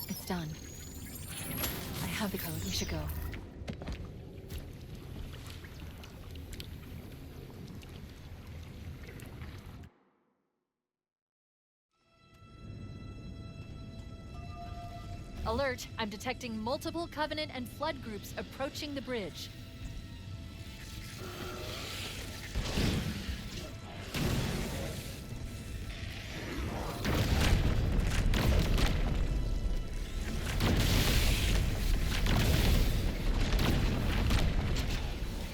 It's done. I have the code. We should go. Alert! I'm detecting multiple Covenant and Flood groups approaching the bridge.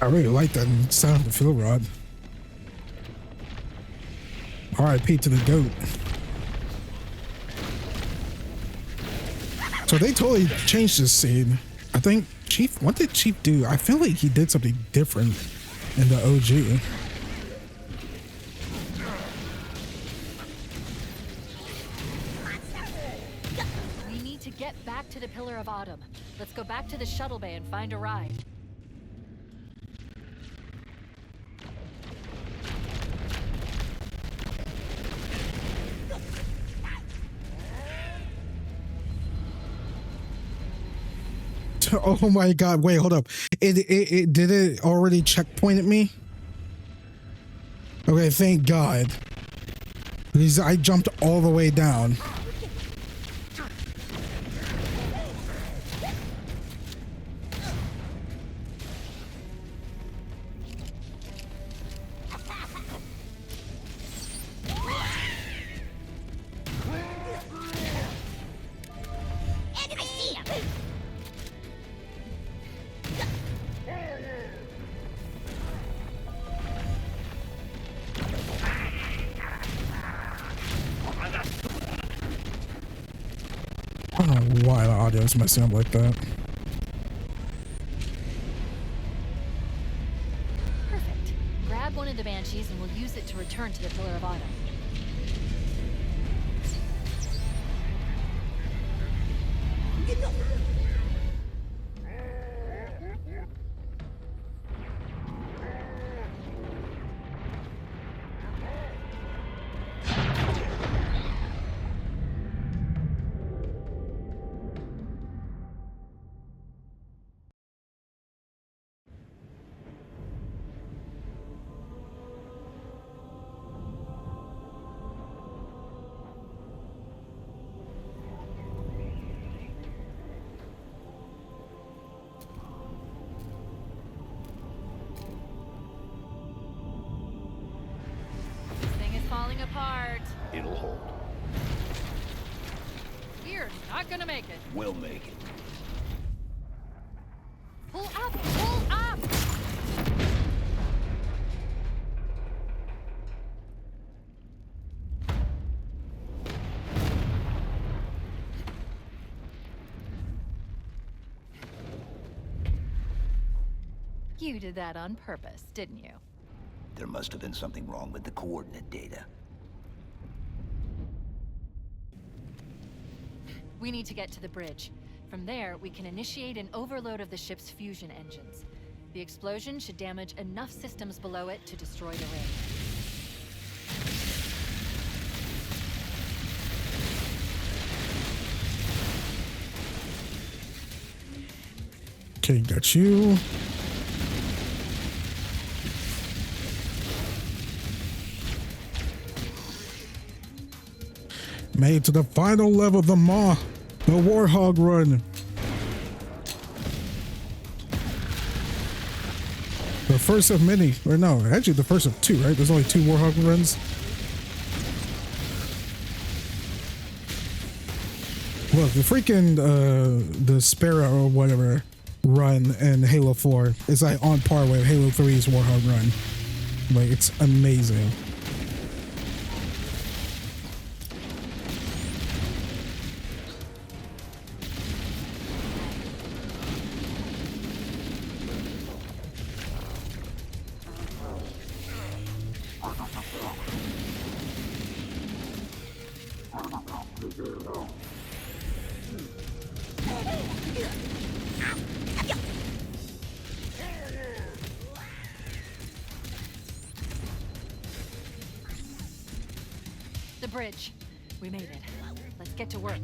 I really like that sound of the fill rod. R.I.P. to the goat. So they totally changed this scene. I think Chief, what did Chief do? I feel like he did something different in the OG. We need to get back to the Pillar of Autumn. Let's go back to the shuttle bay and find a ride. Oh my god, wait, hold up. It did it already checkpointed me? Okay, thank god. Because I jumped all the way down. I see him. I don't know why the audio is messing up like that. Perfect. Grab one of the Banshees and we'll use it to return to the Pillar of Autumn. This thing is falling apart. It'll hold. We're not gonna make it. We'll make it. Pull up! Pull up! You did that on purpose, didn't you? There must have been something wrong with the coordinate data. We need to get to the bridge. From there, we can initiate an overload of the ship's fusion engines. The explosion should damage enough systems below it to destroy the ring. Okay, got you. Made it to the final level of the Warthog run. The first of many, or no, actually the first of two, right? There's only two Warthog runs. Look, the freaking the Sparrow or whatever run in Halo 4 is like on par with Halo 3's Warthog run. Like, it's amazing. The bridge. We made it. Let's get to work.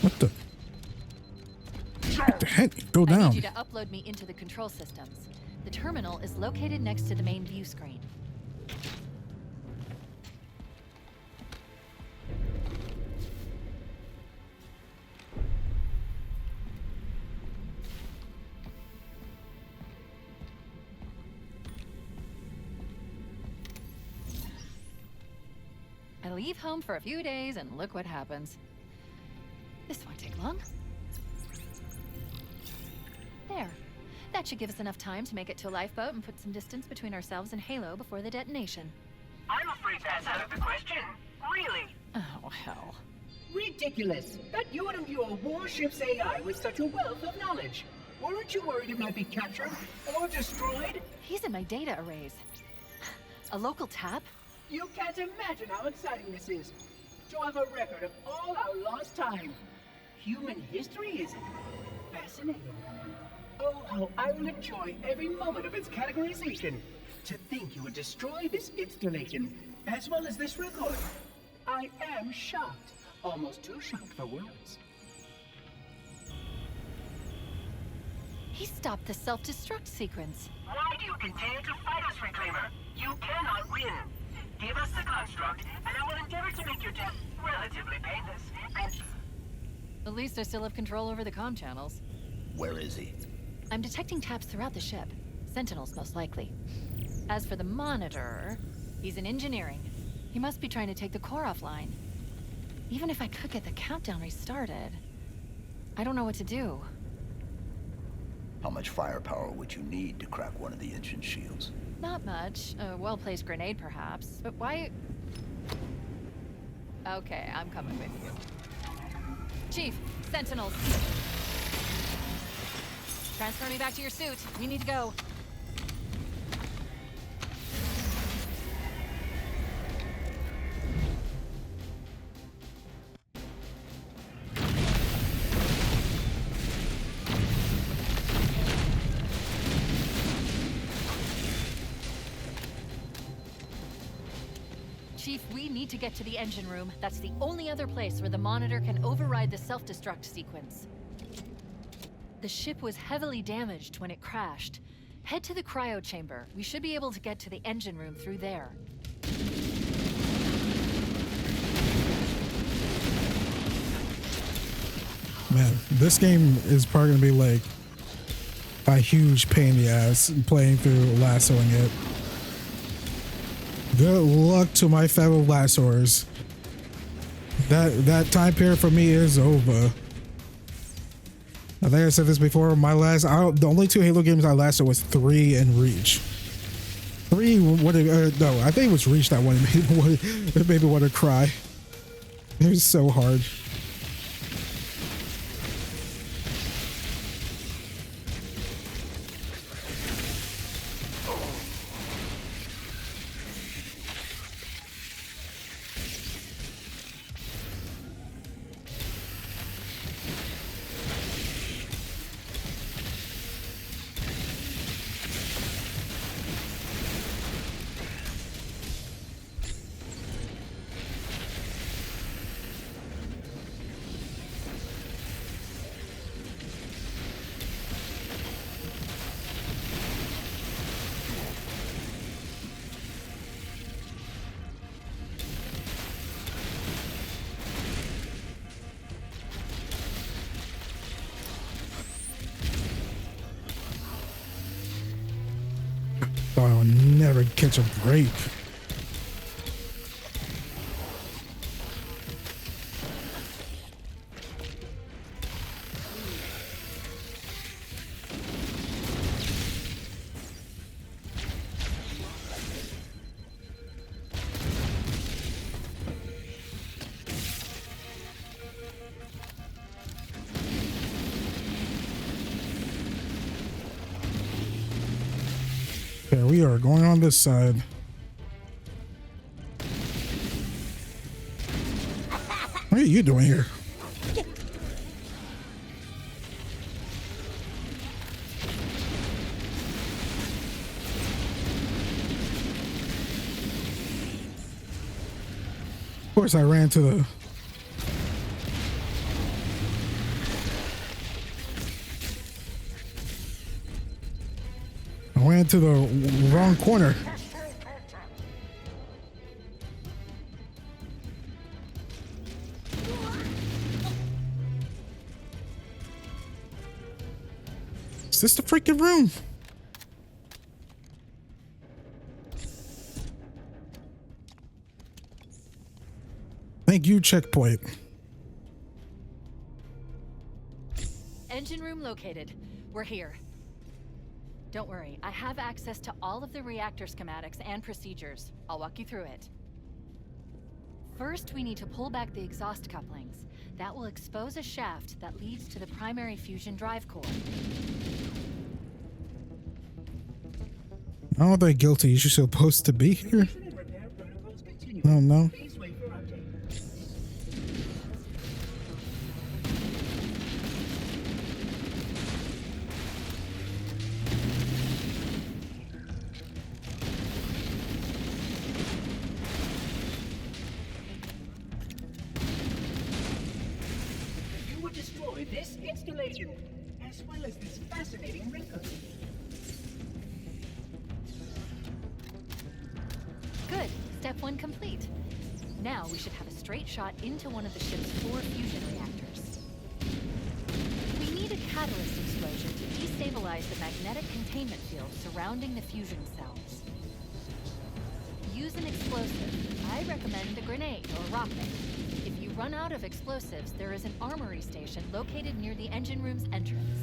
What the? What the heck? Go I down. need you to upload me into the control systems. The terminal is located next to the main view screen. At leave home for a few days and look what happens. This won't take long. There. That should give us enough time to make it to a lifeboat and put some distance between ourselves and Halo before the detonation. I'm afraid that's out of the question. Really? Oh, hell. Ridiculous. That you would imbue a warship's AI with such a wealth of knowledge. Weren't you worried it might be captured or destroyed? He's in my data arrays. A local tap? You can't imagine how exciting this is. To have a record of all our lost time. Human history is fascinating. Oh, how I will enjoy every moment of its categorization. To think you would destroy this installation, as well as this record. I am shocked. Almost too shocked for words. He stopped the self-destruct sequence. Why do you continue to fight us, Reclaimer? You cannot win. Give us the construct, and I will endeavor to make your death relatively painless. And At least I still have control over the comm channels. Where is he? I'm detecting taps throughout the ship. Sentinels, most likely. As for the monitor, he's in engineering. He must be trying to take the core offline. Even if I could get the countdown restarted, I don't know what to do. How much firepower would you need to crack one of the engine shields? Not much. A well-placed grenade, perhaps. But why... Okay, I'm coming with you. Chief, Sentinels. Transfer me back to your suit. We need to go. Chief, we need to get to the engine room. That's the only other place where the monitor can override the self-destruct sequence. The ship was heavily damaged when it crashed. Head to the cryo chamber. We should be able to get to the engine room through there. Man, this game is probably gonna be like a huge pain in the ass playing through lassoing it. Good luck to my fellow lassoers. That time period for me is over. I think I said this before. The only two Halo games I lasted was 3 and Reach. 3, no, I think it was Reach that one. It made me want to cry. It was so hard. I'll never catch a break. Okay, we are going on this side. What are you doing here? Of course, I ran to the... I went to the wrong corner. Is this the freaking room? Thank you, checkpoint. Engine room located. We're here. Don't worry, I have access to all of the reactor schematics and procedures. I'll walk you through it. First, we need to pull back the exhaust couplings. That will expose a shaft that leads to the primary fusion drive core. I don't think guilty. You're supposed to be here. Mission and repair protocols continue. Oh no. Please wait for update. You would destroy this installation, as well as this fascinating wrinkle. Good. Step 1 complete. Now we should have a straight shot into one of the ship's 4 fusion reactors. We need a catalyst explosion to destabilize the magnetic containment field surrounding the fusion cells. Use an explosive. I recommend a grenade or rocket. If you run out of explosives, there is an armory station located near the engine room's entrance.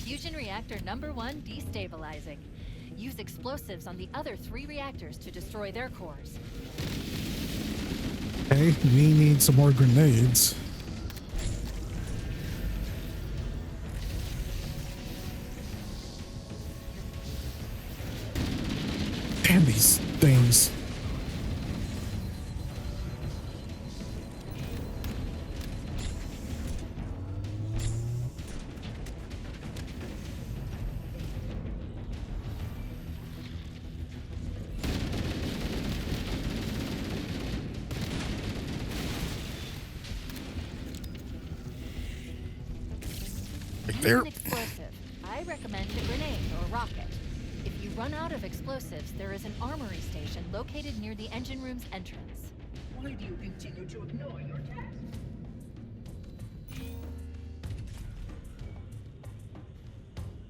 Fusion reactor number 1 destabilizing. Use explosives on the other 3 reactors to destroy their cores. Okay, we need some more grenades. Damn these things. Use an explosive. I recommend a grenade or rocket. If you run out of explosives, there is an armory station located near the engine room's entrance. Why do you continue to ignore your task?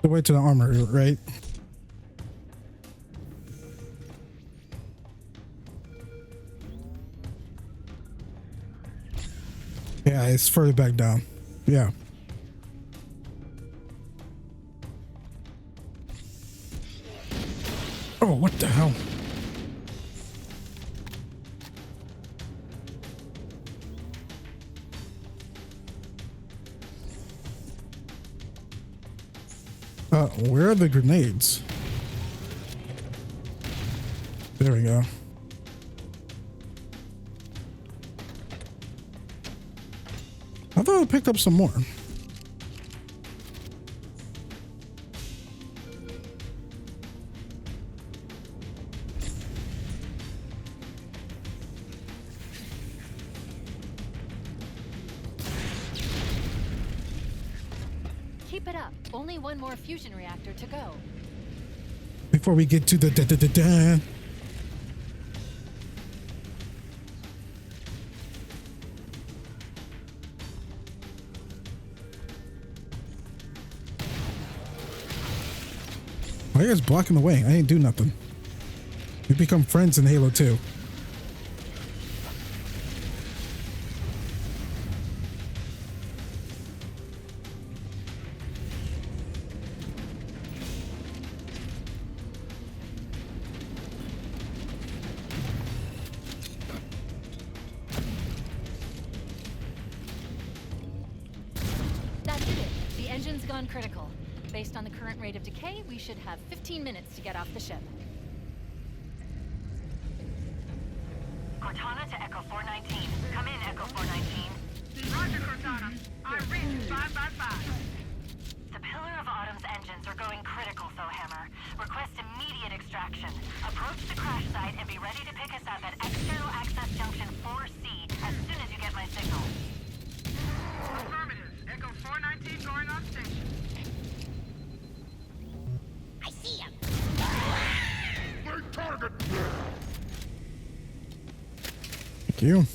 The way to the armory, right? Yeah, it's further back down. Yeah. Oh, what the hell? Where are the grenades? There we go. I thought I picked up some more. Keep it up. Only one more fusion reactor to go. Before we get to the da-da-da-da. Why are you guys blocking the way? I ain't do nothing. We become friends in Halo 2. That's it. The engine's gone critical. Based on the current rate of decay, we should have 15 minutes to get off the ship. Cortana to Echo 419. Come in, Echo 419. Roger, Cortana. I read 5 by 5. The Pillar of Autumn's engines are going critical, Hammer. Request immediate extraction. Approach the crash site and be ready to pick us up at External Access Junction 4C as soon as you get my signal. Affirmative. Echo 419 going on station. I see him. Great target. Thank you.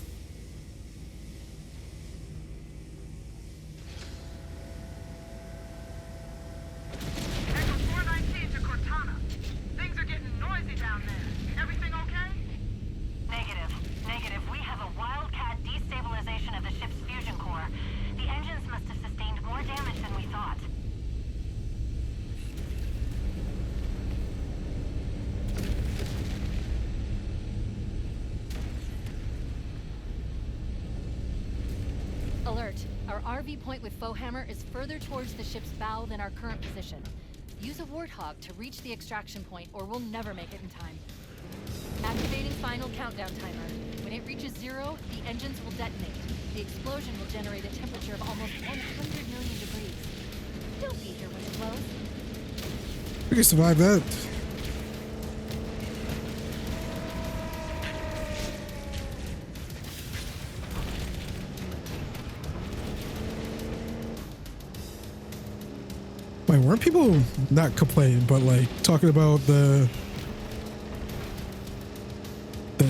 Our RV point with Foehammer is further towards the ship's bow than our current position. Use a Warthog to reach the extraction point, or we'll never make it in time. Activating final countdown timer. When it reaches 0, the engines will detonate. The explosion will generate a temperature of almost 100 million degrees. Don't be here when it blows. We can survive that. Wait, weren't people not complaining, but like talking about the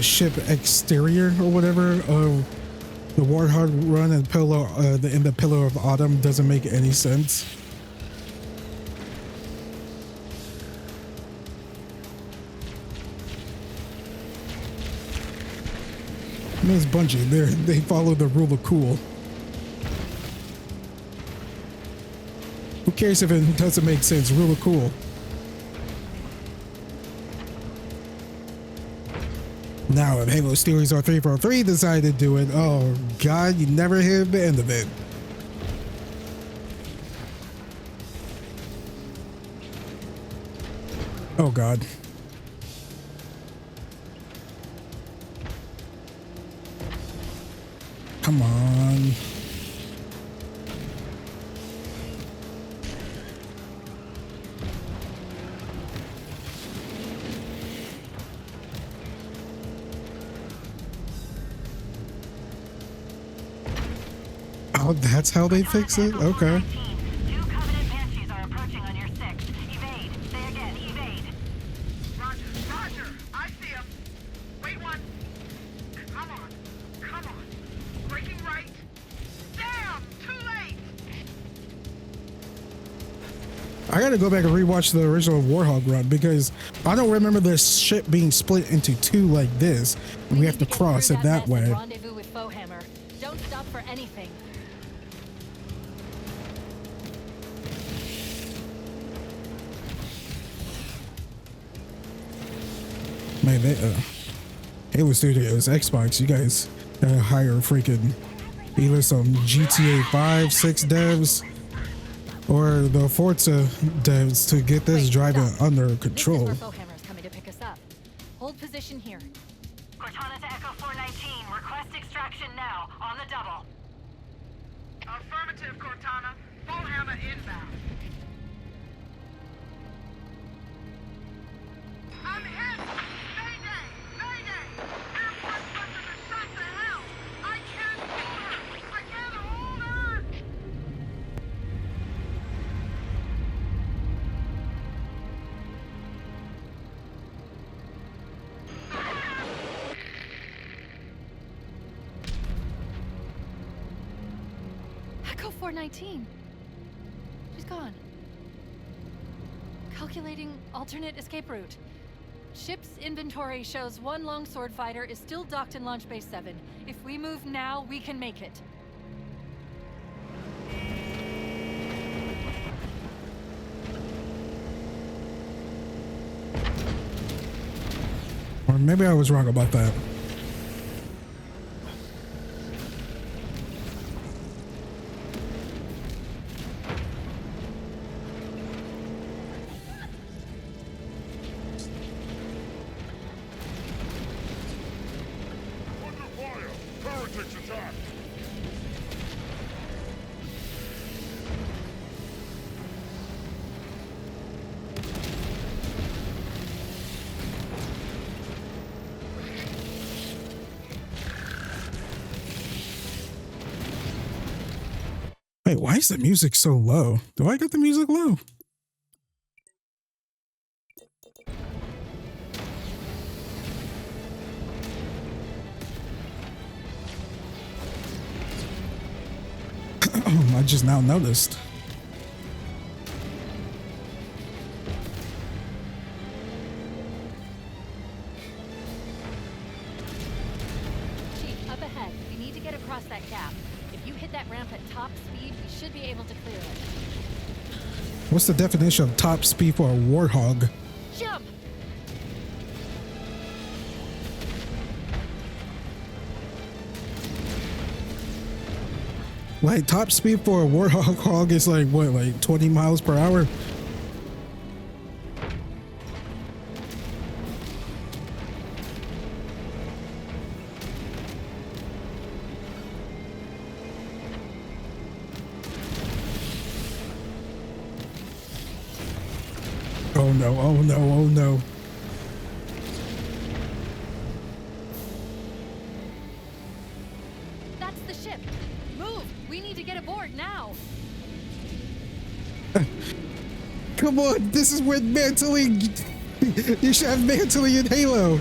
ship exterior or whatever of the Warthog run and the Pillar of Autumn doesn't make any sense? I mean, it's Bungie. They follow the rule of cool. Who cares if it doesn't make sense? Rule of cool. Now, if Halo Steelers or 343 decide to do it, oh god, you never hear the end of it. Oh god. Come on. Oh, that's how they fix it? Okay. Two Covenant Banshees are approaching on your 6. Evade. Say again, evade. Roger, roger. I see him. Wait one. Come on. Come on. Breaking right. Damn! Too late! I gotta go back and rewatch the original Warthog run because I don't remember this ship being split into two like this, and we have to cross it that way. Rendezvous with Foehammer. Don't stop for anything. Man, Halo Studios, Xbox, you guys gotta hire freaking either some GTA 5, 6 devs or the Forza devs to get this driving under control. This is where Foehammer's coming to pick us up. Hold position here. Cortana to Echo 419. Request extraction now. On the double. Affirmative, Cortana. Bullhammer inbound. I'm hit! Mayday! Mayday! Airport weapon is shot to hell! I can't hold her! I can't hold her! Echo 419. She's gone. Calculating alternate escape route. Ship's inventory shows one longsword fighter is still docked in Launch Base 7. If we move now, we can make it. Or maybe I was wrong about that. Wait, why is the music so low? Do I get the music low? I just now noticed. Chief, up ahead. We need to get across that gap. If you hit that ramp at top speed, we should be able to clear it. What's the definition of top speed for a Warthog? Jump! Like top speed for a Warthog is like what, like 20 miles per hour? Oh no, oh no, oh no. That's the ship. Move! We need to get aboard now. Come on, this is where mantling. You should have mantling in Halo.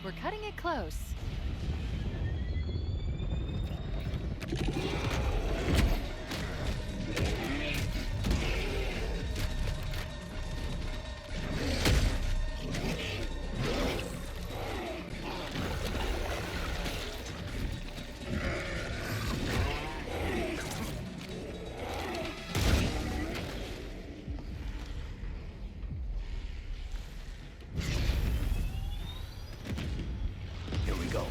We're cutting it close. Here we go.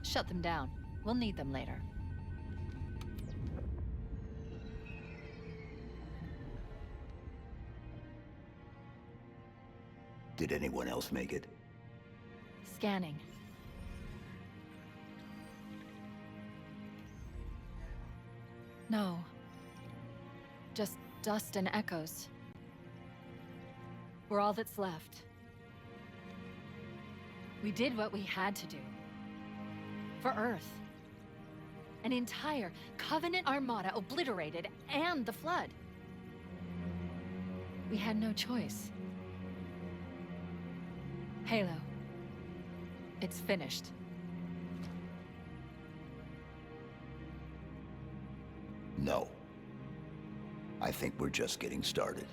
Shut them down. We'll need them later. Did anyone else make it? Scanning. No. Just dust and echoes. We're all that's left. We did what we had to do. For Earth. An entire Covenant armada obliterated, and the Flood. We had no choice. Halo. It's finished. No. I think we're just getting started.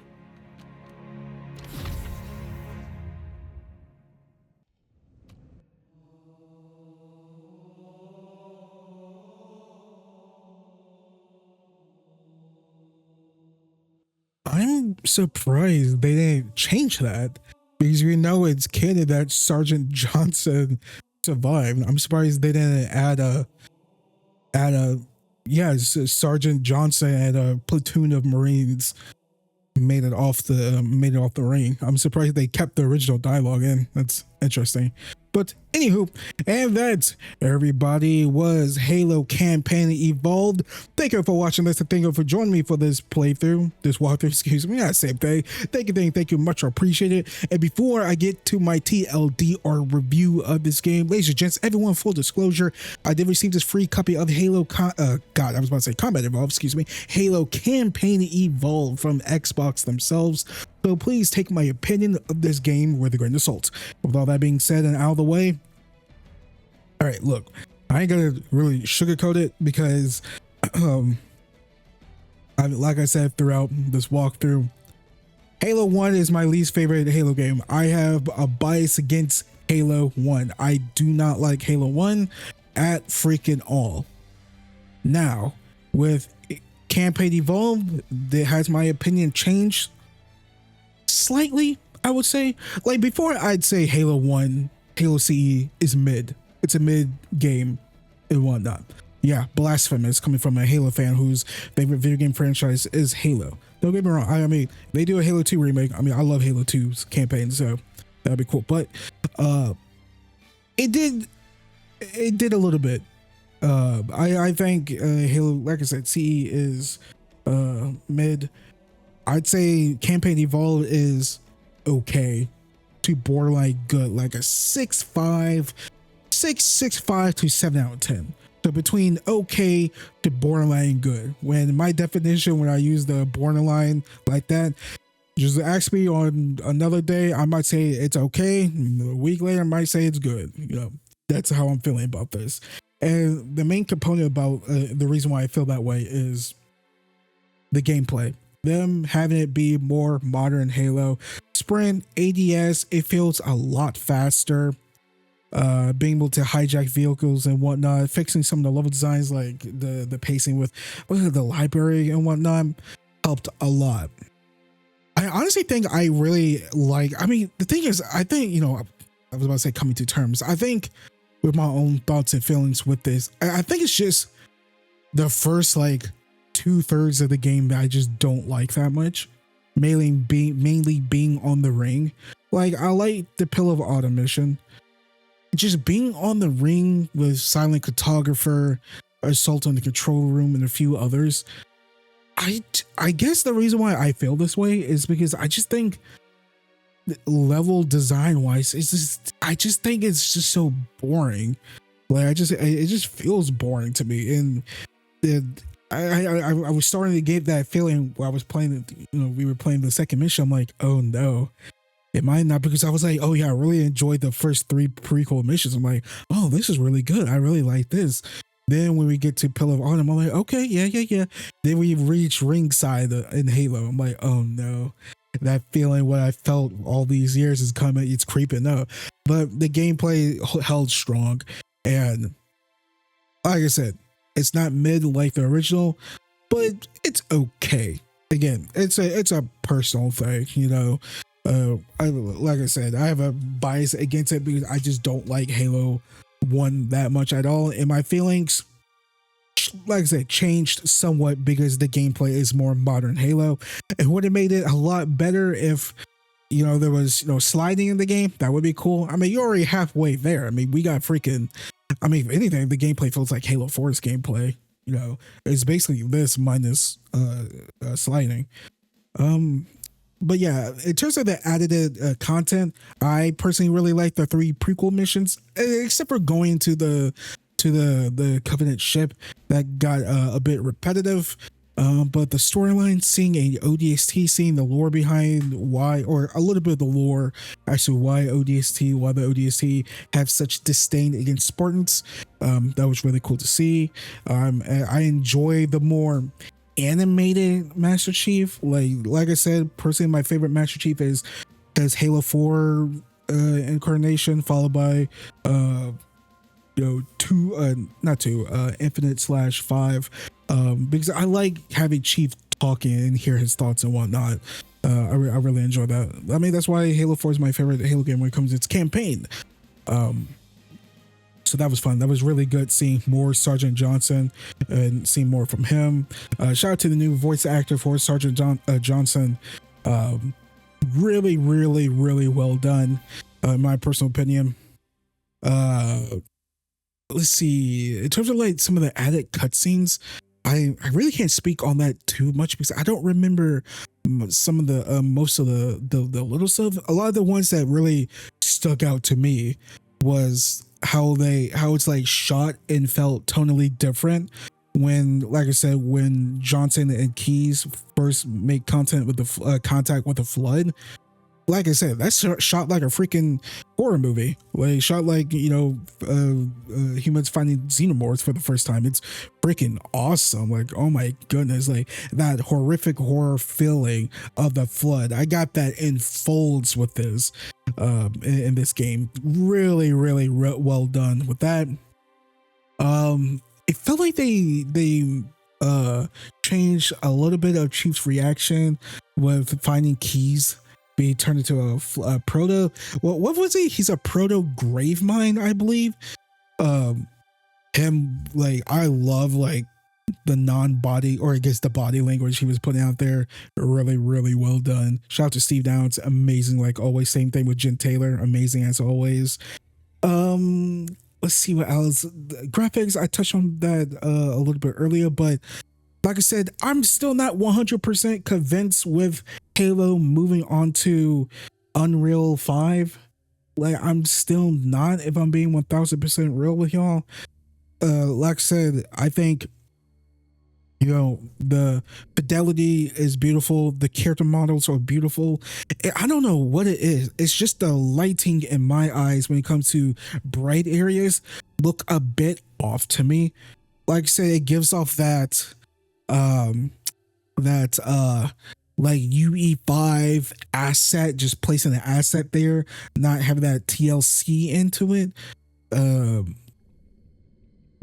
I'm surprised they didn't change that because we know it's canon that Sergeant Johnson survived. I'm surprised they didn't add a Sergeant Johnson and a platoon of Marines made it off the ring. I'm surprised they kept the original dialogue in. That's interesting. But anywho, and that, everybody, was Halo Campaign Evolved. Thank you for watching this, and thank you for joining me for this walkthrough, excuse me, yeah, same thing. Thank you, much appreciated. And before I get to my TLDR review of this game, ladies and gents, everyone, full disclosure, I did receive this free copy of Halo, Combat Evolved, excuse me, Halo Campaign Evolved from Xbox themselves. So please take my opinion of this game with a grain of salt. With all that being said and out of the way, all right, look, I ain't gonna really sugarcoat it because, like I said throughout this walkthrough, Halo 1 is my least favorite Halo game. I have a bias against Halo 1. I do not like Halo 1 at freaking all. Now, with Campaign Evolved, has my opinion changed slightly? I would say, like, before I'd say Halo 1, Halo CE is mid. It's a mid game and whatnot. Yeah, blasphemous coming from a Halo fan whose favorite video game franchise is Halo. Don't get me wrong. I mean, they do a Halo 2 remake. I mean, I love Halo 2's campaign, so that'd be cool. But it did a little bit. I think Halo, like I said, CE is mid. I'd say Campaign Evolved is okay to borderline good, like a 6.5 to 7 out of 10. So between okay to borderline good. When my definition, when I use the borderline like that, just ask me on another day, I might say it's okay. A week later, I might say it's good. You know, that's how I'm feeling about this. And the main component about the reason why I feel that way is the gameplay. Them having it be more modern Halo. Sprint, ADS, it feels a lot faster. Being able to hijack vehicles and whatnot, fixing some of the level designs, like the pacing with the library and whatnot, helped a lot. I honestly think I really like, I mean, the thing is, I think, you know, I was about to say coming to terms. I think with my own thoughts and feelings with this, I think it's just the first like 2/3 of the game that I just don't like that much. Mainly being on the ring. Like, I like the Pill of Autumn mission. Just being on the ring with Silent Cartographer, Assault on the Control Room, and a few others. I guess the reason why I feel this way is because I just think level design wise, I just think it's just so boring. Like, it just feels boring to me. And I was starting to get that feeling while I was playing, you know, we were playing the second mission. I'm like, oh no, it might not, because I was like, oh yeah, I really enjoyed the first 3 prequel missions. I'm like, oh, this is really good. I really like this. Then when we get to Pill of Autumn, I'm like, okay, yeah. Then we reach ringside in Halo. I'm like, oh no, that feeling what I felt all these years is coming. It's creeping up. But the gameplay held strong, and like I said, it's not mid like the original, but it's okay. Again, it's a personal thing, you know. Like I said, I have a bias against it because I just don't like Halo 1 that much at all. And my feelings, like I said, changed somewhat because the gameplay is more modern Halo. It would have made it a lot better if, you know, there was, you know, sliding in the game. That would be cool. I mean, you're already halfway there. I mean, we got freaking, I mean, if anything, the gameplay feels like Halo 4's gameplay. You know, it's basically this minus sliding. But yeah, in terms of the added content, I personally really like the 3 prequel missions, except for going to the Covenant ship. That got a bit repetitive. But the storyline, seeing a ODST, seeing the lore behind why, or a little bit of the lore, actually why the ODST have such disdain against Spartans, that was really cool to see. I enjoy the more animated Master Chief. Like I said, personally, my favorite Master Chief is Halo 4 incarnation, followed by Infinite/5, because I like having Chief talking and hear his thoughts and whatnot. I really enjoy that. I mean, that's why Halo 4 is my favorite Halo game when it comes to its campaign. So that was fun. That was really good seeing more Sergeant Johnson and seeing more from him. Shout out to the new voice actor for Sergeant Johnson. Really well done, in my personal opinion. Let's see. In terms of like some of the added cutscenes, I really can't speak on that too much because I don't remember some of the most of the little stuff. A lot of the ones that really stuck out to me was how it's like shot and felt tonally different when, like I said, when Johnson and Keyes first make contact with the Flood. Like I said, that's shot like a freaking horror movie. Like shot like, you know, humans finding xenomorphs for the first time. It's freaking awesome. Like, oh my goodness, like that horrific horror feeling of the Flood. I got that in folds with this in this game. Really well done with that. It felt like they changed a little bit of Chief's reaction with finding Keyes, be turned into a proto. Well, what was he? He's a proto grave mine, I believe. Him, like, I love like the non-body, or I guess the body language he was putting out there. Really, really well done. Shout out to Steve Downs, amazing like always. Same thing with Jen Taylor, amazing as always. Let's see what else. The graphics, I touched on that a little bit earlier, but like I said, I'm still not 100% convinced with Halo moving on to Unreal 5. Like, I'm still not, if I'm being 1000% real with y'all. Like I said, I think, you know, the fidelity is beautiful. The character models are beautiful. I don't know what it is. It's just the lighting in my eyes when it comes to bright areas look a bit off to me. Like I said, it gives off that, like UE5 asset, just placing an asset there, not having that TLC into it.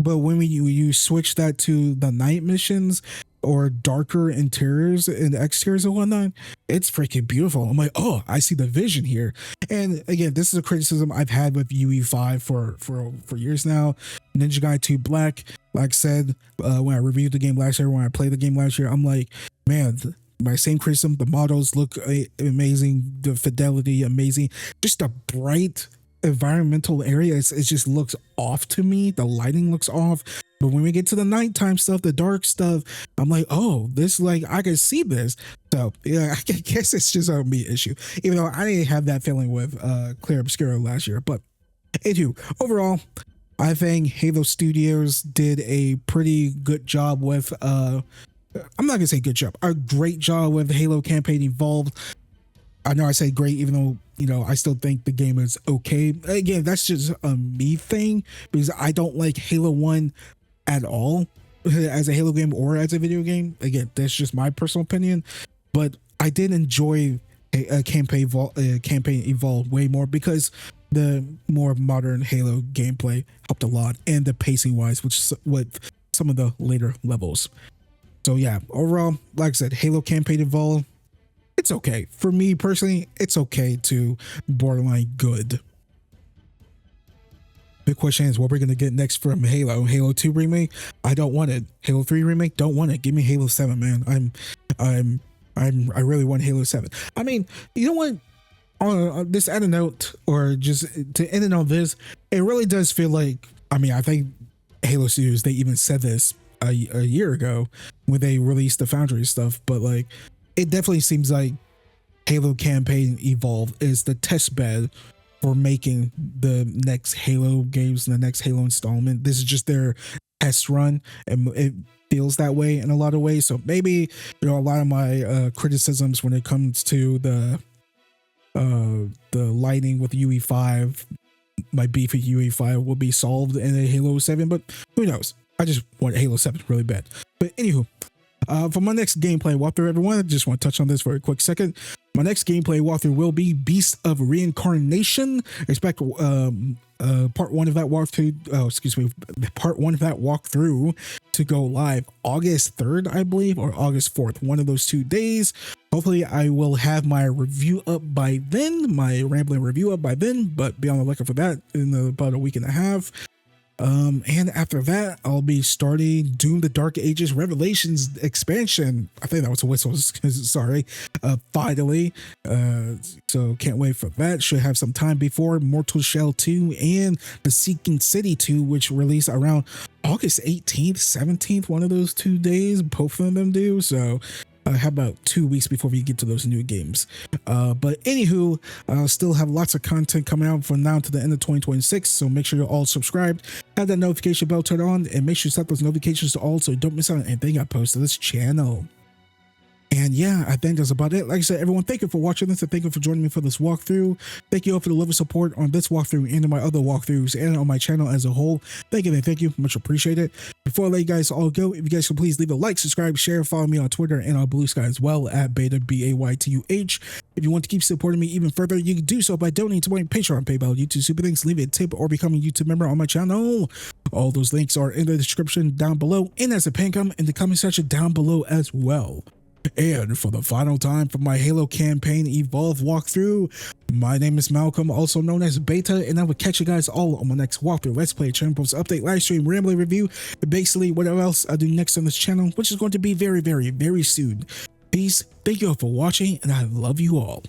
But when you switch that to the night missions or darker interiors and exteriors and whatnot, it's freaking beautiful. I'm like, oh, I see the vision here. And again, this is a criticism I've had with UE5 for years now. Ninja Gaiden 2 Black, like I said, when I reviewed the game last year, when I played the game last year, I'm like, man, my same criticism. The models look amazing, the fidelity amazing, just a bright environmental area. It just looks off to me. The lighting looks off. But when we get to the nighttime stuff, the dark stuff, I'm like, oh, this, like, I can see this. So yeah, I guess it's just a me issue, even though I didn't have that feeling with Clear Obscura last year. But anywho, overall, I think Halo Studios did a pretty good job with I'm not gonna say good job, a great job with Halo Campaign Evolved. I know I say great, even though, you know, I still think the game is okay. Again, that's just a me thing, because I don't like Halo 1 at all as a Halo game or as a video game. Again, that's just my personal opinion. But I did enjoy a Campaign Evolved way more, because the more modern Halo gameplay helped a lot, and the pacing wise, which is with some of the later levels. So yeah, overall, like I said, Halo Campaign Evolved, it's okay. For me personally, it's okay to borderline good. The question is, what we're going to get next from Halo? Halo 2 remake? I don't want it. Halo 3 remake? Don't want it. Give me Halo 7, man. I really want Halo 7. I mean, you know what? On this add a note, or just to end it on this, it really does feel like, I mean, I think Halo Studios, they even said this a year ago when they released the Foundry stuff, but like, it definitely seems like Halo Campaign Evolved is the test bed for making the next Halo games, the next Halo installment. This is just their test run, and it feels that way in a lot of ways. So maybe, you know, a lot of my criticisms when it comes to the lighting with UE5, my beef with UE5 will be solved in a Halo 7, but who knows? I just want Halo 7 really bad. But anywho, for my next gameplay walkthrough, everyone, I just want to touch on this for a quick second. My next gameplay walkthrough will be Beast of Reincarnation. Expect part one of that walkthrough, part one of that walkthrough to go live August 3rd, I believe, or August 4th, one of those 2 days. Hopefully I will have my review up by then, my rambling review up by then, but be on the lookout for that in about a week and a half. And after that, I'll be starting Doom: The Dark Ages Revelations expansion. I think that was a whistle. Sorry. Finally. So can't wait for that. Should have some time before Mortal Shell 2 and The Seeking City 2, which release around August 18th, 17th, one of those 2 days. Both of them do. So how about 2 weeks before we get to those new games? But anywho, I'll still have lots of content coming out from now to the end of 2026. So make sure you're all subscribed, have that notification bell turned on, and make sure you set those notifications to all so you don't miss out on anything I post to this channel. And yeah, I think that's about it. Like I said, everyone, thank you for watching this, and thank you for joining me for this walkthrough. Thank you all for the love and support on this walkthrough and in my other walkthroughs and on my channel as a whole. Thank you, and thank you. Much appreciated. Before I let you guys all go, if you guys could please leave a like, subscribe, share, follow me on Twitter and on Blue Sky as well at Baytuh, Baytuh. If you want to keep supporting me even further, you can do so by donating to my Patreon, PayPal, YouTube Super Thanks, leave a tip, or becoming a YouTube member on my channel. All those links are in the description down below, and as a pinned comment in the comment section down below as well. And for the final time for my Halo campaign Evolve walkthrough, my name is Malcolm, also known as Baytuh, and I will catch you guys all on my next walkthrough, Let's Play, channel post, update, live stream, rambling review, basically whatever else I do next on this channel, which is going to be very, very, very soon. Peace, thank you all for watching, and I love you all.